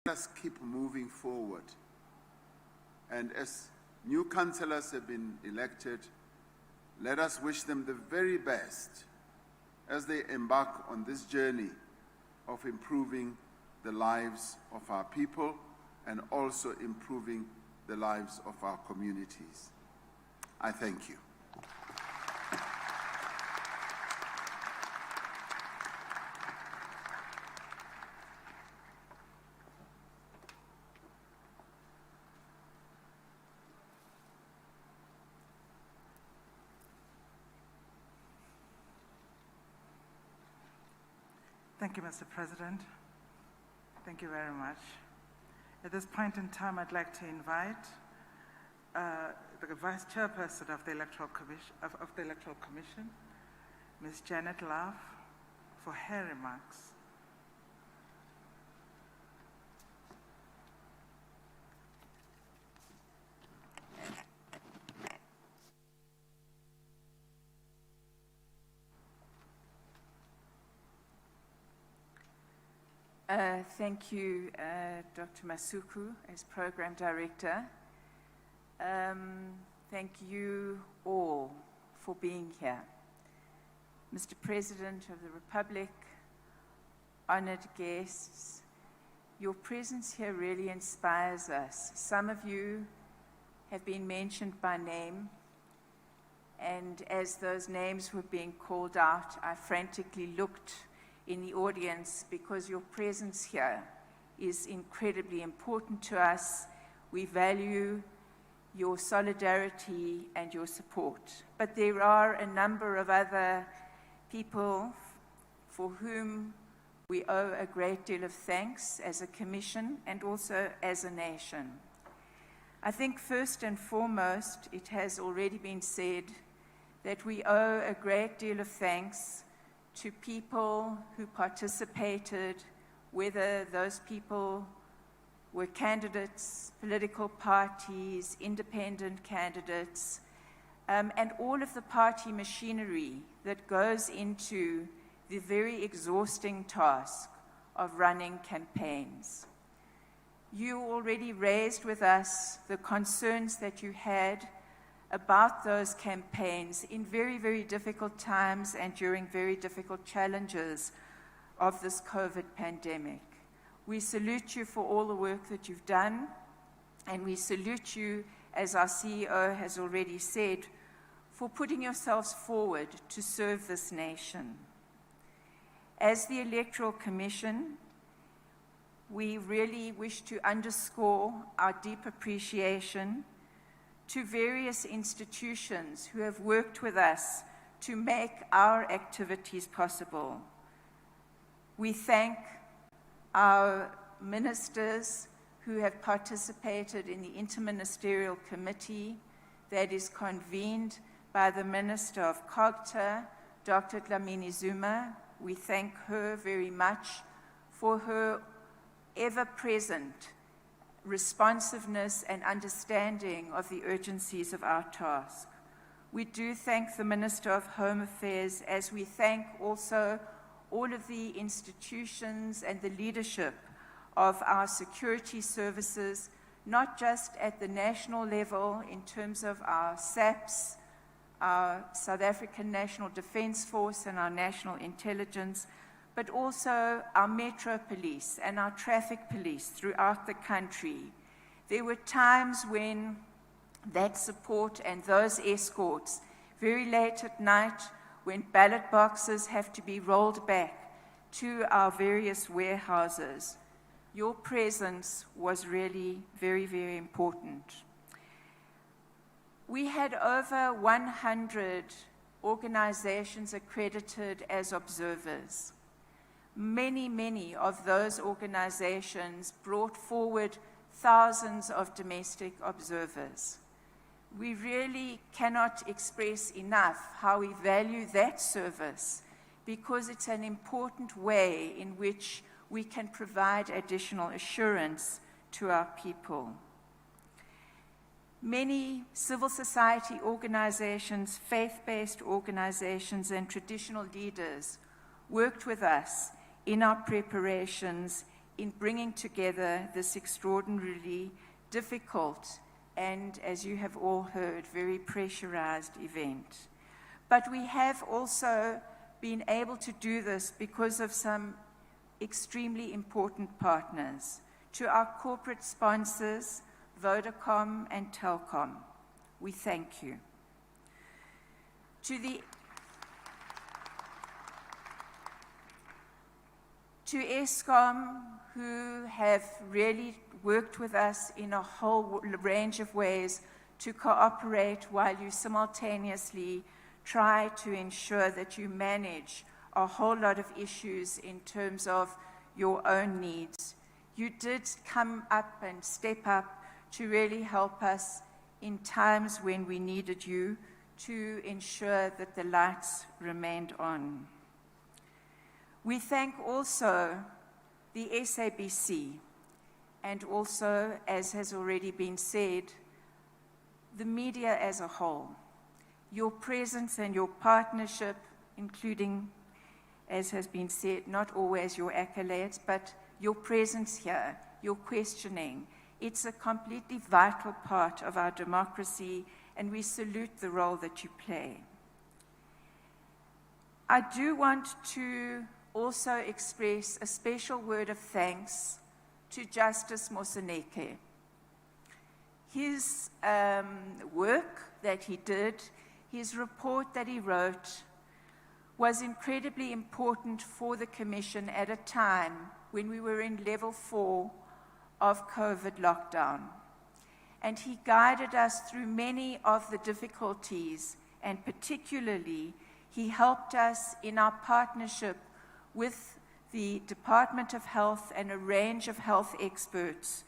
Let us keep moving forward. And as new councillors have been elected, let us wish them the very best as they embark on this journey of improving the lives of our people and also improving the lives of our communities. I thank you. Thank you, Mr. President. Thank you very much. At this point in time, I'd like to invite the Vice Chairperson of the Electoral Commission, Ms. Janet Love, for her remarks. Thank you, Dr. Masuku, as Program Director. Thank you all for being here. Mr. President of the Republic, honored guests, your presence here really inspires us. Some of you have been mentioned by name, and as those names were being called out, I frantically looked in the audience because your presence here is incredibly important to us. We value your solidarity and your support. But there are a number of other people for whom we owe a great deal of thanks as a commission and also as a nation. I think first and foremost, it has already been said that we owe a great deal of thanks to people who participated, whether those people were candidates, political parties, independent candidates, and all of the party machinery that goes into the very exhausting task of running campaigns. You already raised with us the concerns that you had about those campaigns in very, very difficult times and during very difficult challenges of this COVID pandemic. We salute you for all the work that you've done, and we salute you, as our CEO has already said, for putting yourselves forward to serve this nation. As the Electoral Commission, we really wish to underscore our deep appreciation to various institutions who have worked with us to make our activities possible. We thank our ministers who have participated in the Interministerial Committee that is convened by the Minister of COGTA, Dr. Dlamini Zuma. We thank her very much for her ever-present responsiveness and understanding of the urgencies of our task. We do thank the Minister of Home Affairs, as we thank also all of the institutions and the leadership of our security services, not just at the national level in terms of our SAPS, our South African National Defence Force and our National Intelligence, but also our Metro Police and our traffic police throughout the country. There were times when that support and those escorts, very late at night, when ballot boxes have to be rolled back to our various warehouses, your presence was really very, very important. We had over 100 organizations accredited as observers. Many of those organizations brought forward thousands of domestic observers. We really cannot express enough how we value that service, because it's an important way in which we can provide additional assurance to our people. Many civil society organizations, faith-based organizations, and traditional leaders worked with us in our preparations in bringing together this extraordinarily difficult and, as you have all heard, very pressurized event. But we have also been able to do this because of some extremely important partners. To our corporate sponsors, Vodacom and Telkom, we thank you. To Eskom, who have really worked with us in a whole range of ways to cooperate while you simultaneously try to ensure that you manage a whole lot of issues in terms of your own needs. You did come up and step up to really help us in times when we needed you to ensure that the lights remained on. We thank also the SABC and also, as has already been said, the media as a whole. Your presence and your partnership, including, as has been said, not always your accolades, but your presence here, your questioning, it's a completely vital part of our democracy, and we salute the role that you play. I do want to also express a special word of thanks to Justice Moseneke. His work that he did, his report that he wrote, was incredibly important for the Commission at a time when we were in level 4 of COVID lockdown. And he guided us through many of the difficulties, and particularly, he helped us in our partnership with the Department of Health and a range of health experts,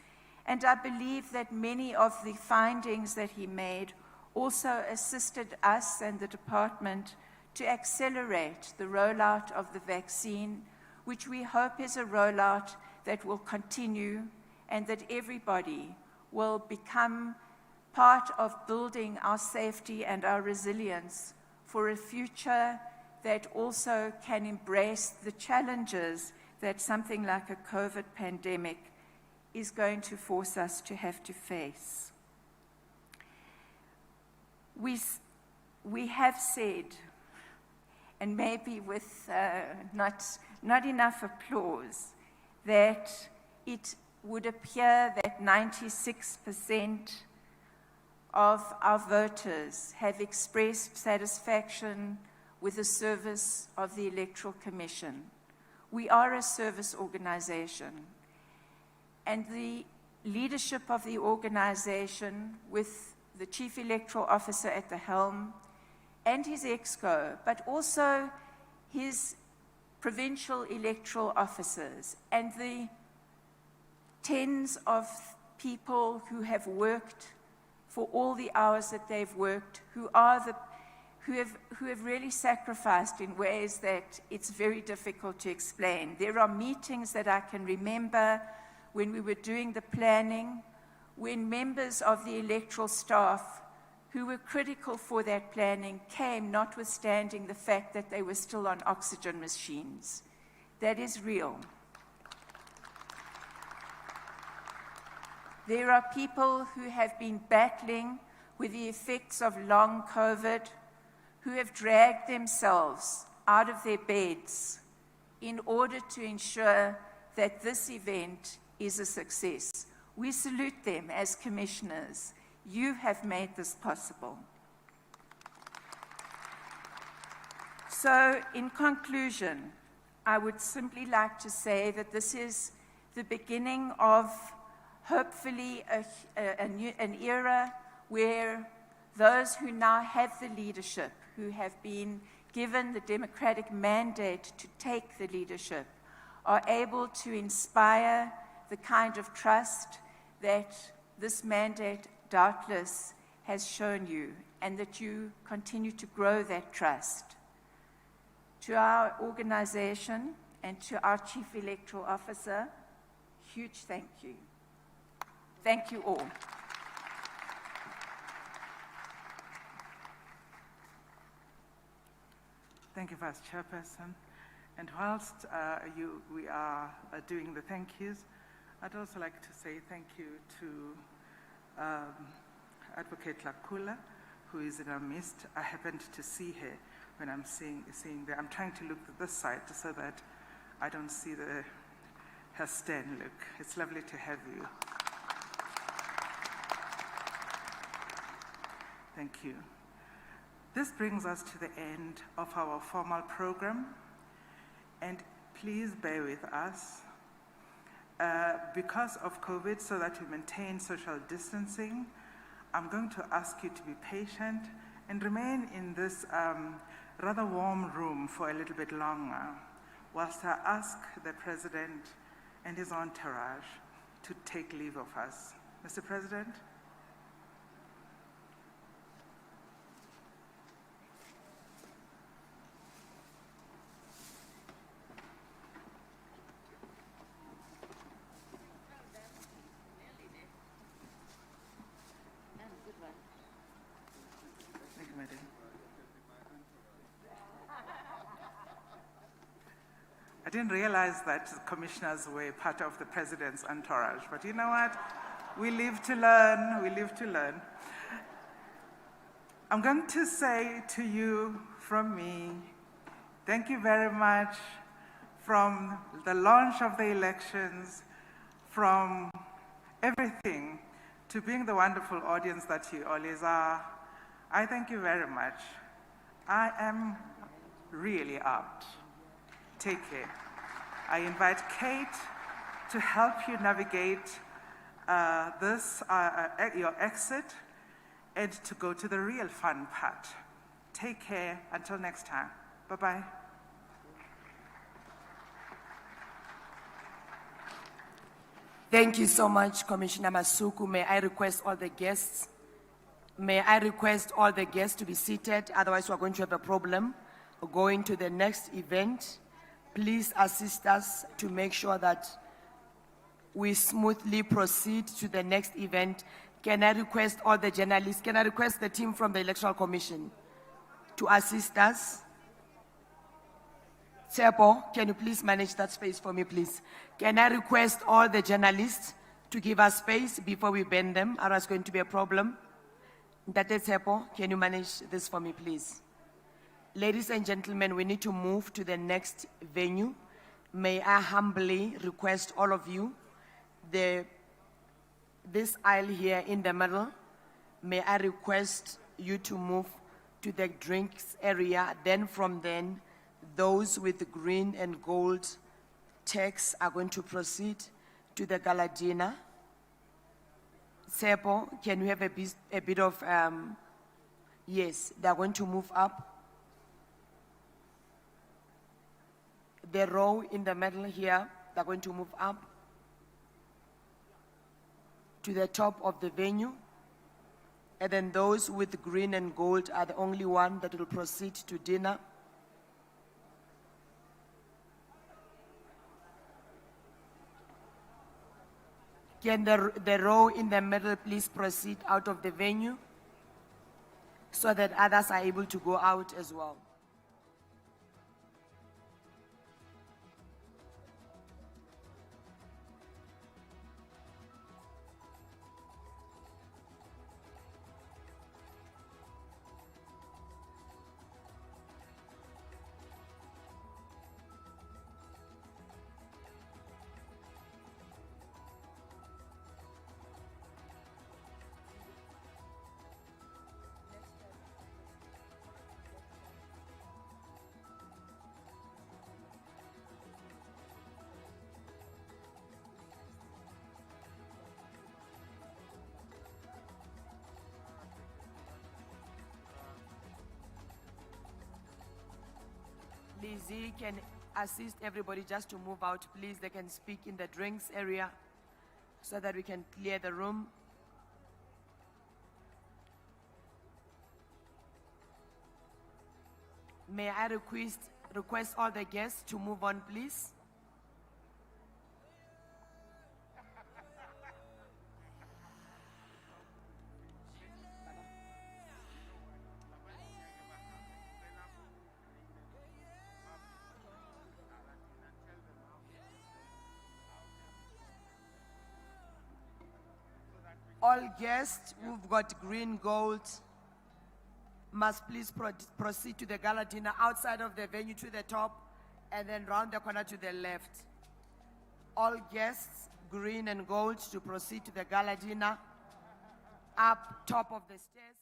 And I believe that many of the findings that he made also assisted us and the department to accelerate the rollout of the vaccine, which we hope is a rollout that will continue and that everybody will become part of building our safety and our resilience for a future that also can embrace the challenges that something like a COVID pandemic is going to force us to have to face. We have said, and maybe with not enough applause, that it would appear that 96% of our voters have expressed satisfaction with the service of the Electoral Commission. We are a service organization, and the leadership of the organization, with the Chief Electoral Officer at the helm, and his EXCO, but also his provincial electoral officers, and the tens of people who have worked for all the hours that they've worked, who have really sacrificed in ways that it's very difficult to explain. There are meetings that I can remember when we were doing the planning, when members of the electoral staff who were critical for that planning came, notwithstanding the fact that they were still on oxygen machines. That is real. There are people who have been battling with the effects of long COVID, who have dragged themselves out of their beds in order to ensure that this event is a success. We salute them as commissioners. You have made this possible. So, in conclusion, I would simply like to say that this is the beginning of hopefully an era where those who now have the leadership, who have been given the democratic mandate to take the leadership, are able to inspire the kind of trust that this mandate doubtless has shown you, and that you continue to grow that trust. To our organization and to our Chief Electoral Officer, huge thank you. Thank you all. Thank you, Vice Chairperson. And whilst we are doing the thank yous, I'd also like to say thank you to Advocate Lakula, who is in our midst. I happened to see her when I'm seeing there. I'm trying to look at this side so that I don't see her stern look. It's lovely to have you. Thank you. This brings us to the end of our formal program, and please bear with us. Because of COVID, so that we maintain social distancing, I'm going to ask you to be patient and remain in this rather warm room for a little bit longer, whilst I ask the President and his entourage to take leave of us. Mr. President? Thank you, Madam. I didn't realize that commissioners were part of the President's entourage, but you know what? We live to learn, we live to learn. I'm going to say to you from me, thank you very much. From the launch of the elections, from everything, to being the wonderful audience that you always are, I thank you very much. I am really out. Take care. I invite Kate to help you navigate your exit, and to go to the real fun part. Take care until next time. Bye-bye. Thank you so much, Commissioner Masuku. May I request all the guests? May I request all the guests to be seated? Otherwise, we're going to have a problem going to the next event. Please assist us to make sure that we smoothly proceed to the next event. Can I request all the journalists? Can I request the team from the Electoral Commission to assist us? Tsepo, can you please manage that space for me, please? Can I request all the journalists to give us space before we ban them? Otherwise, it's going to be a problem. Ntate Tsepo, can you manage this for me, please? Ladies and gentlemen, we need to move to the next venue. May I humbly request all of you, this aisle here in the middle, may I request you to move to the drinks area. Then from then, those with the green and gold tags are going to proceed to the gala dinner. Tsepo, can we have a bit of, yes, they're going to move up. The row in the middle here, they're going to move up to the top of the venue. And then those with green and gold are the only one that will proceed to dinner. Can the row in the middle please proceed out of the venue so that others are able to go out as well? Lizzie can assist everybody just to move out, please. They can speak in the drinks area so that we can clear the room. May I request all the guests to move on, please? All guests who've got green gold must please proceed to the gala dinner outside of the venue to the top and then round the corner to the left. All guests, green and gold, to proceed to the gala dinner up top of the stairs.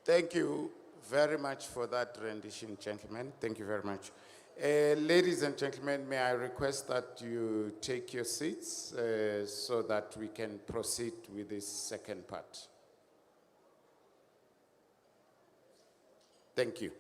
Thank you very much for that rendition, gentlemen. Thank you very much. Ladies and gentlemen, may I request that you take your seats so that we can proceed with this second part. Thank you.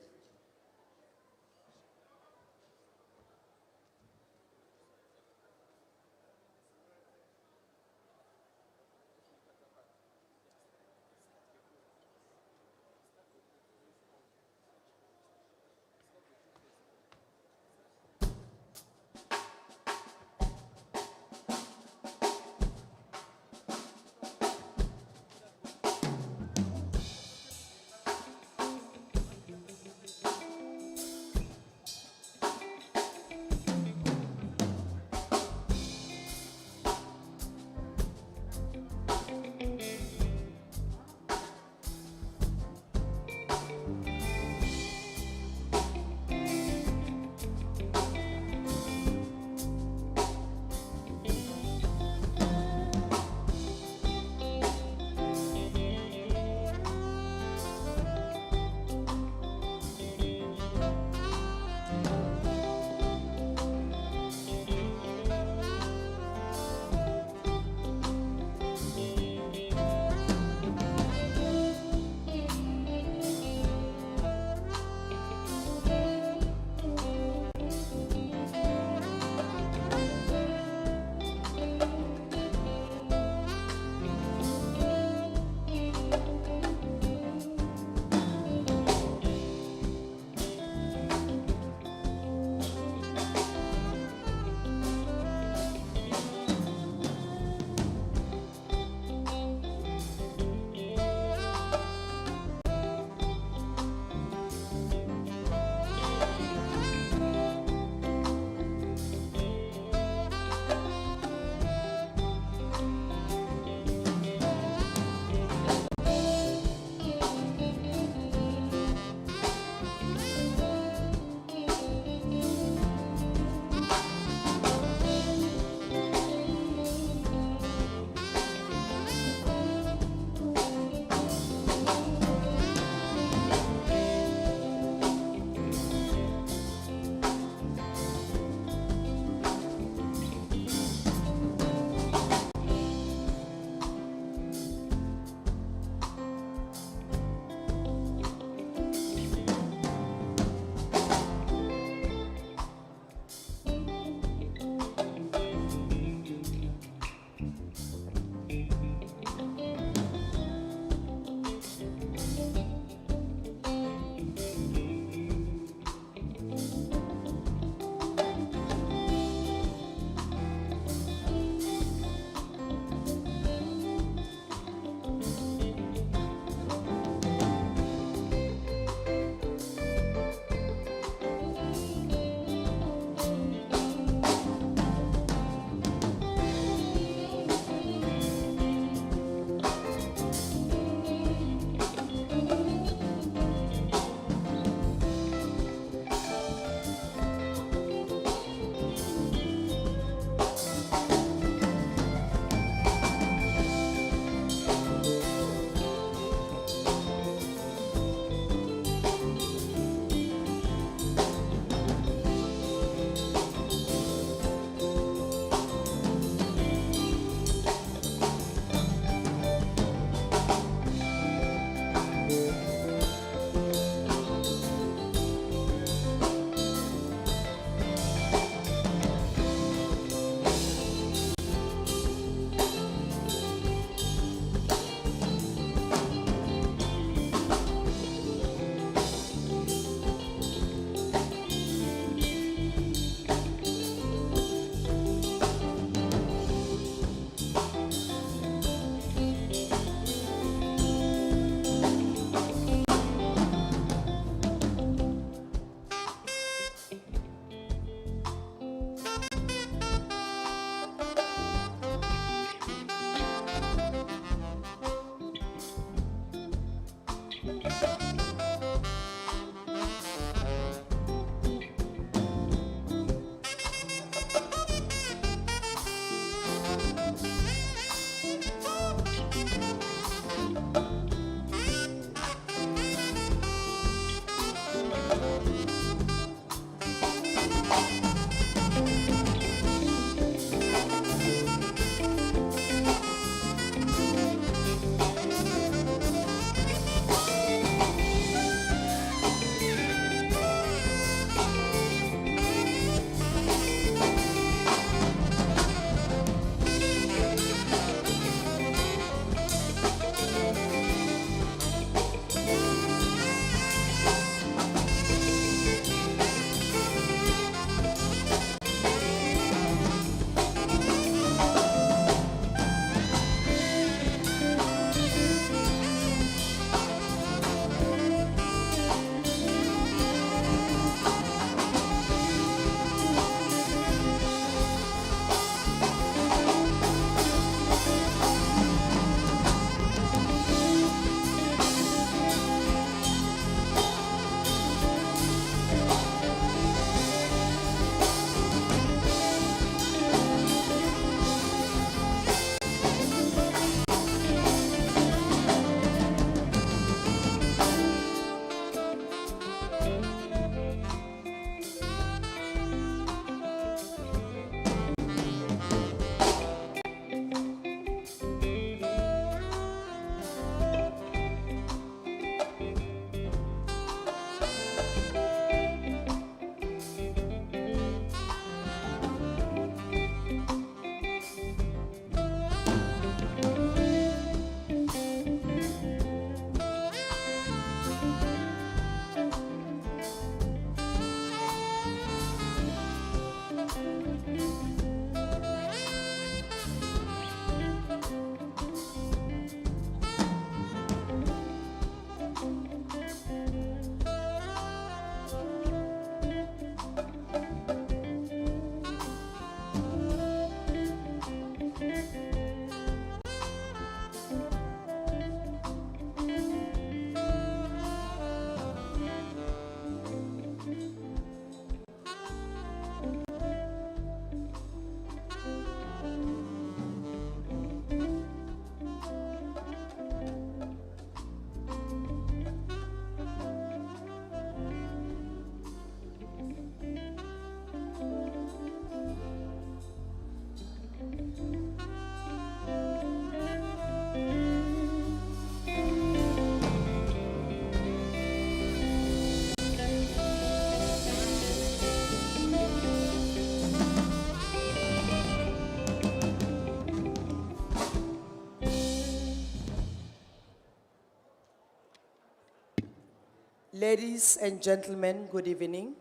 Ladies and gentlemen, good evening.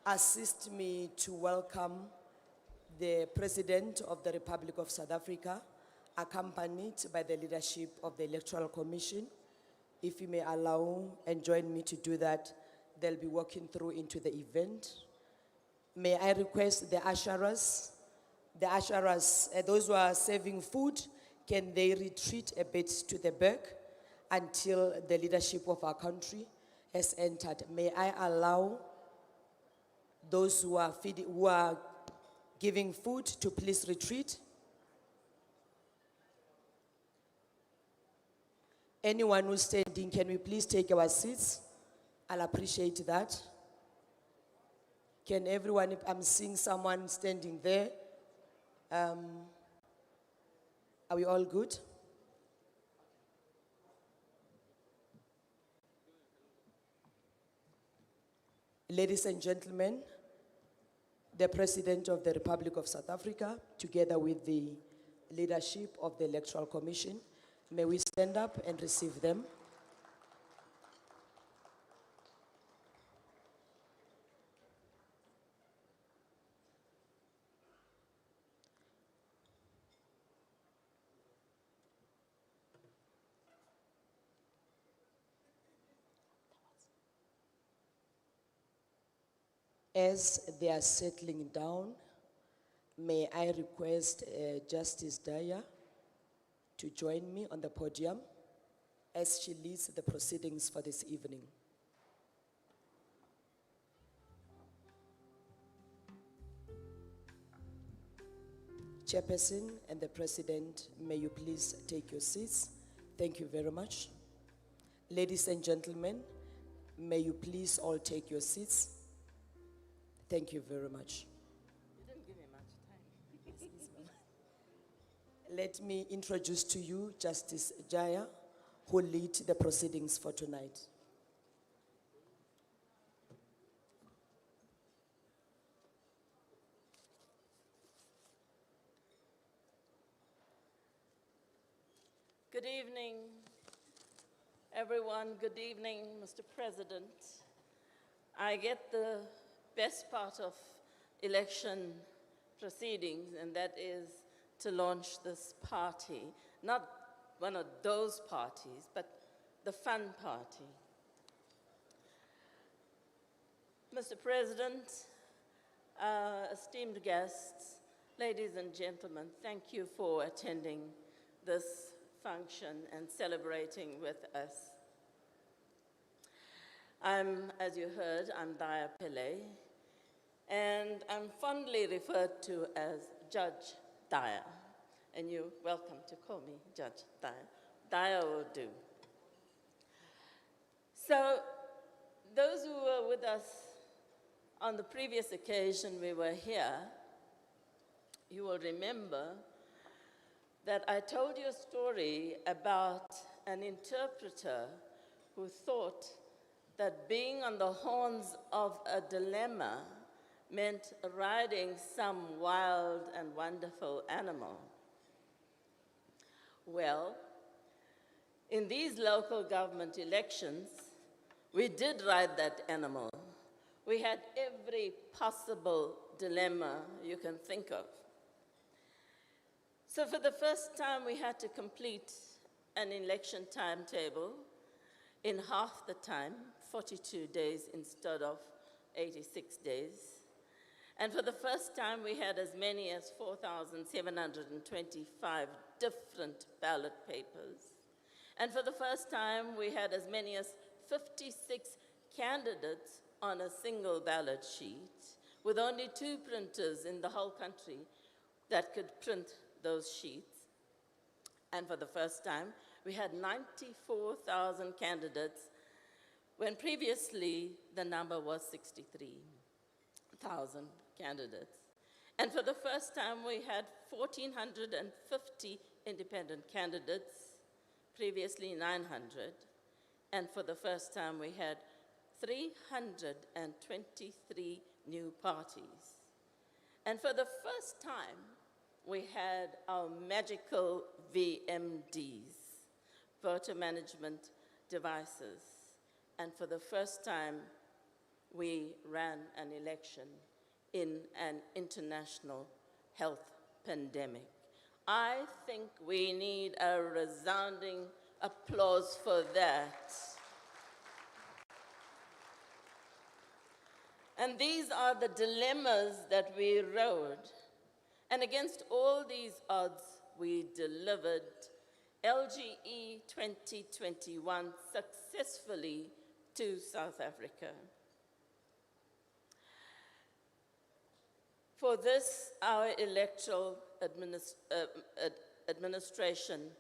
Assist me to welcome the President of the Republic of South Africa, accompanied by the leadership of the Electoral Commission. If you may allow and join me to do that, they'll be walking through into the event. May I request the usherers, those who are serving food, can they retreat a bit to the back until the leadership of our country has entered? May I allow those who are giving food to please retreat? Anyone who's standing, can we please take our seats? I'll appreciate that. Can everyone, if I'm seeing someone standing there, are we all good? Ladies and gentlemen, the President of the Republic of South Africa, together with the leadership of the Electoral Commission, may we stand up and receive them. As they are settling down, may I request Justice Daya to join me on the podium as she leads the proceedings for this evening. Chairperson and the President, may you please take your seats. Thank you very much. Ladies and gentlemen, may you please all take your seats. Thank you very much. You didn't give me much time. Let me introduce to you Justice Jaya, who will lead the proceedings for tonight. Good evening, everyone. Good evening, Mr. President. I get the best part of election proceedings, and that is to launch this party. Not one of those parties, but the fun party. Mr. President, esteemed guests, ladies and gentlemen, thank you for attending this function and celebrating with us. As you heard, I'm Daya Pillay, and I'm fondly referred to as Judge Daya, and you're welcome to call me Judge Daya. Daya will do. So, those who were with us on the previous occasion we were here, you will remember that I told you a story about an interpreter who thought that being on the horns of a dilemma meant riding some wild and wonderful animal. Well, in these local government elections, we did ride that animal. We had every possible dilemma you can think of. So for the first time, we had to complete an election timetable in half the time, 42 days instead of 86 days. And for the first time, we had as many as 4,725 different ballot papers. And for the first time, we had as many as 56 candidates on a single ballot sheet, with only 2 printers in the whole country that could print those sheets. And for the first time, we had 94,000 candidates, when previously the number was 63,000 candidates. And for the first time, we had 1,450 independent candidates, previously 900. And for the first time, we had 323 new parties. And for the first time, we had our magical VMDs, voter management devices. And for the first time, we ran an election in an international health pandemic. I think we need a resounding applause for that. And these are the dilemmas that we rode. And against all these odds, we delivered LGE 2021 successfully to South Africa. For this, our electoral administration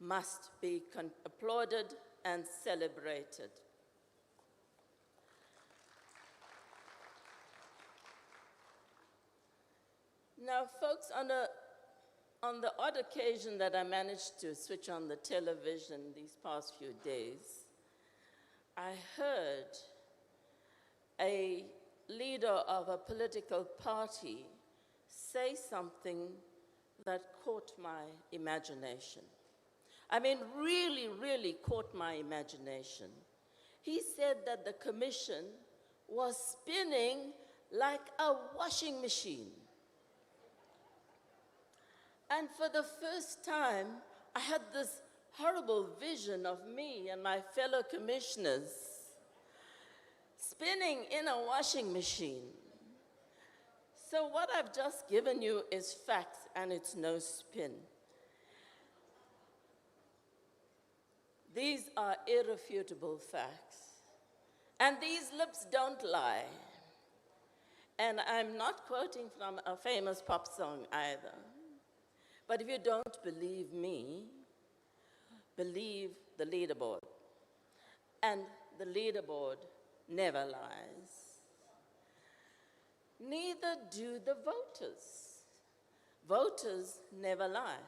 must be applauded and celebrated. Now, folks, on the odd occasion that I managed to switch on the television these past few days, I heard a leader of a political party say something that caught my imagination. I mean, really, really caught my imagination. He said that the commission was spinning like a washing machine. And for the first time, I had this horrible vision of me and my fellow commissioners spinning in a washing machine. So what I've just given you is facts, and it's no spin. These are irrefutable facts. And these lips don't lie. And I'm not quoting from a famous pop song either. But if you don't believe me, believe the leaderboard. And the leaderboard never lies. Neither do the voters. Voters never lie.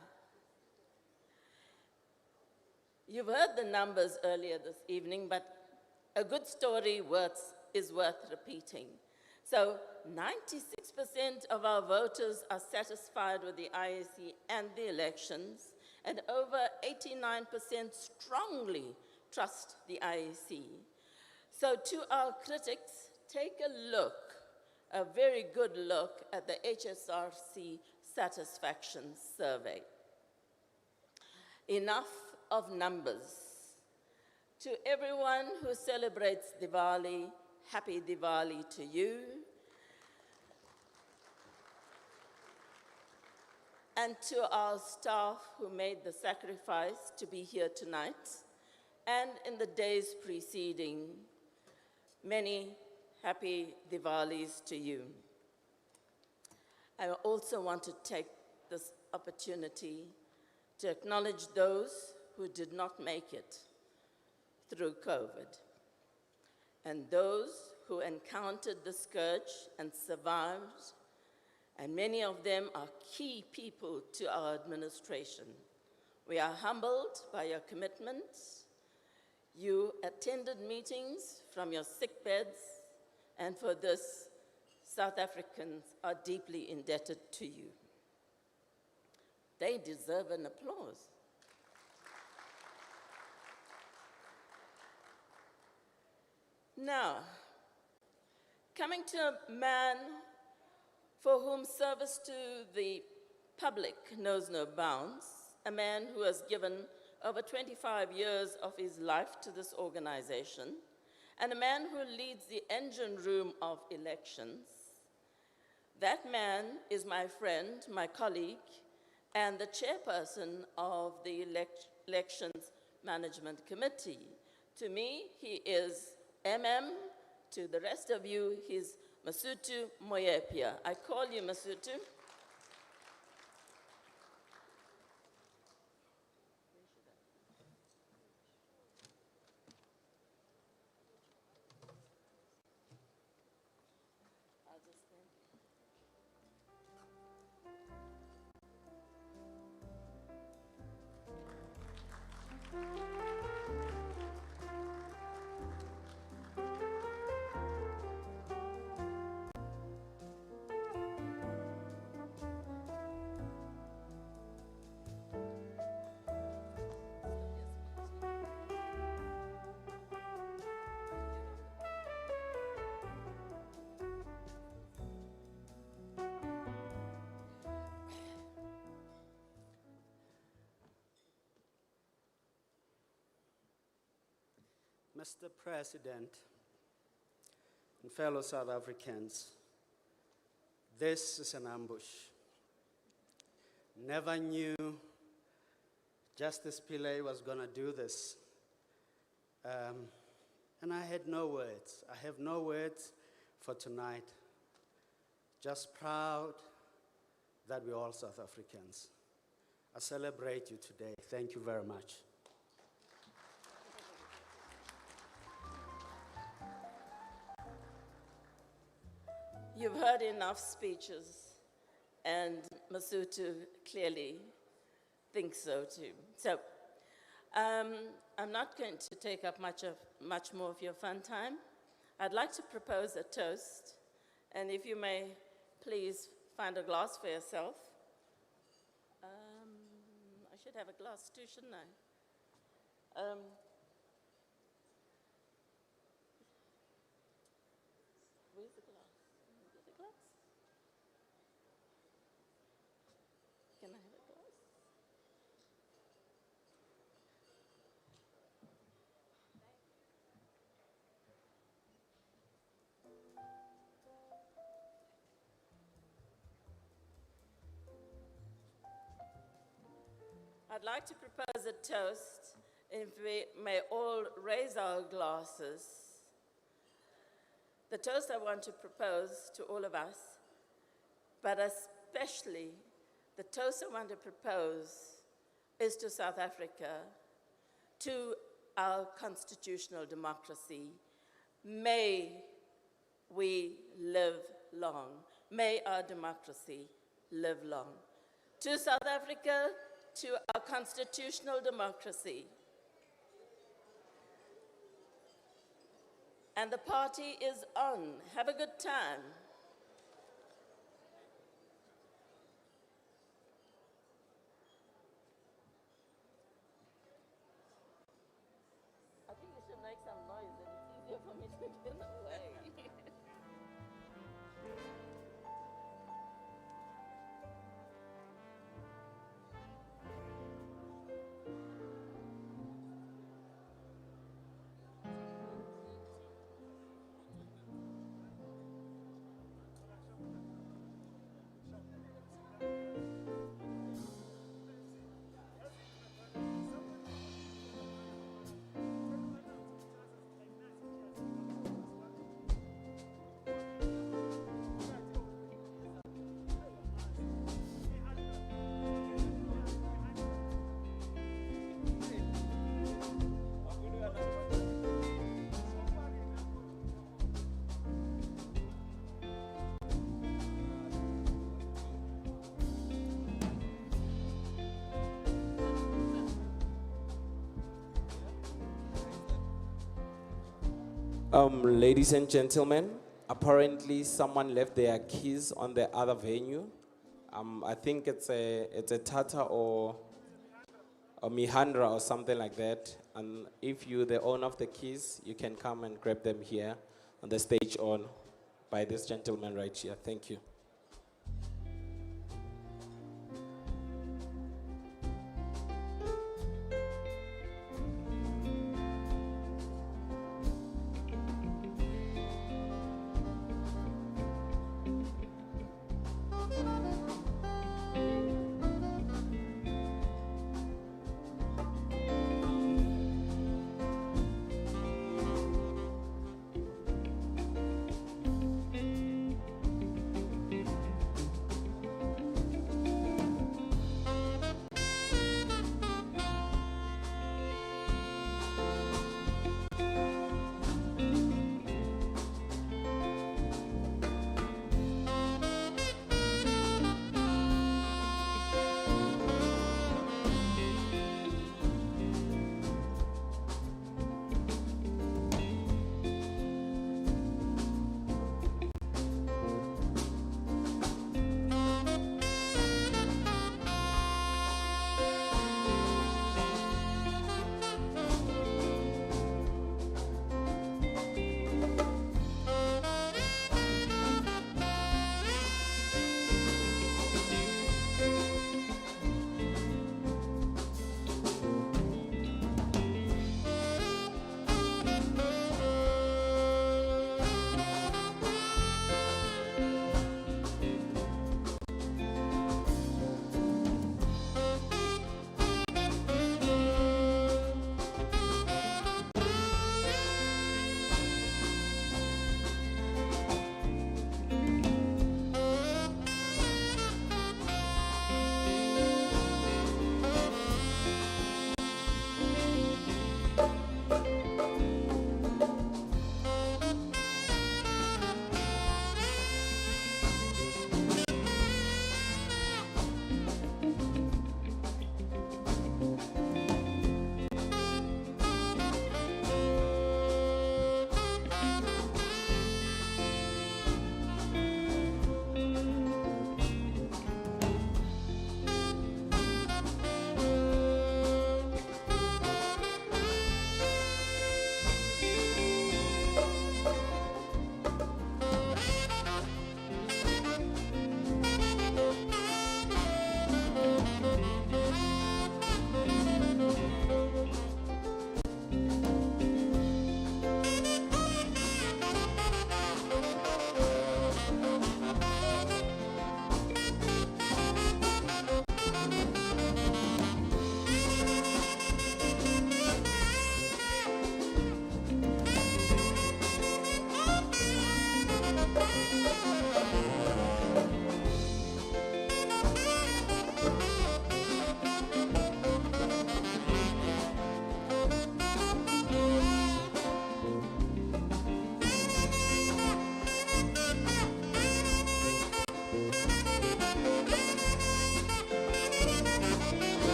You've heard the numbers earlier this evening, but a good story is worth repeating. So 96% of our voters are satisfied with the IEC and the elections, and over 89% strongly trust the IEC. So to our critics, take a look, a very good look at the HSRC satisfaction survey. Enough of numbers. To everyone who celebrates Diwali, happy Diwali to you. And to our staff who made the sacrifice to be here tonight and in the days preceding, many happy Diwalis to you. I also want to take this opportunity to acknowledge those who did not make it through COVID, and those who encountered the scourge and survived, and many of them are key people to our administration. We are humbled by your commitments. You attended meetings from your sick beds, and for this, South Africans are deeply indebted to you. They deserve an applause. Now, coming to a man for whom service to the public knows no bounds, a man who has given over 25 years of his life to this organization, and a man who leads the engine room of elections. That man is my friend, my colleague, and the chairperson of the Elections Management Committee. To me, he is MM. To the rest of you, he's Masutu Moyepia. I call you Masutu. Mr. President and fellow South Africans, this is an ambush. Never knew Justice Pillay was going to do this. And I had no words. I have no words for tonight. Just proud that we're all South Africans. I celebrate you today. Thank you very much. You've heard enough speeches, and Masutu clearly thinks so too. So I'm not going to take up much more of your fun time. I'd like to propose a toast, and if you may please find a glass for yourself. I should have a glass too, shouldn't I? Where's the glass? Is the glass? Can I have a glass? I'd like to propose a toast If we may all raise our glasses. The toast I want to propose to all of us, but especially the toast I want to propose is to South Africa, to our constitutional democracy. May we live long. May our democracy live long. To South Africa, to our constitutional democracy. And the party is on. Have a good time. I think you should make some noise and it's easier for me to get away. Ladies and gentlemen, apparently someone left their keys on the other venue. I think it's a Tata or a Mihandra or something like that. And if you're the owner of the keys, you can come and grab them here on the stage on by this gentleman right here. Thank you.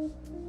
you.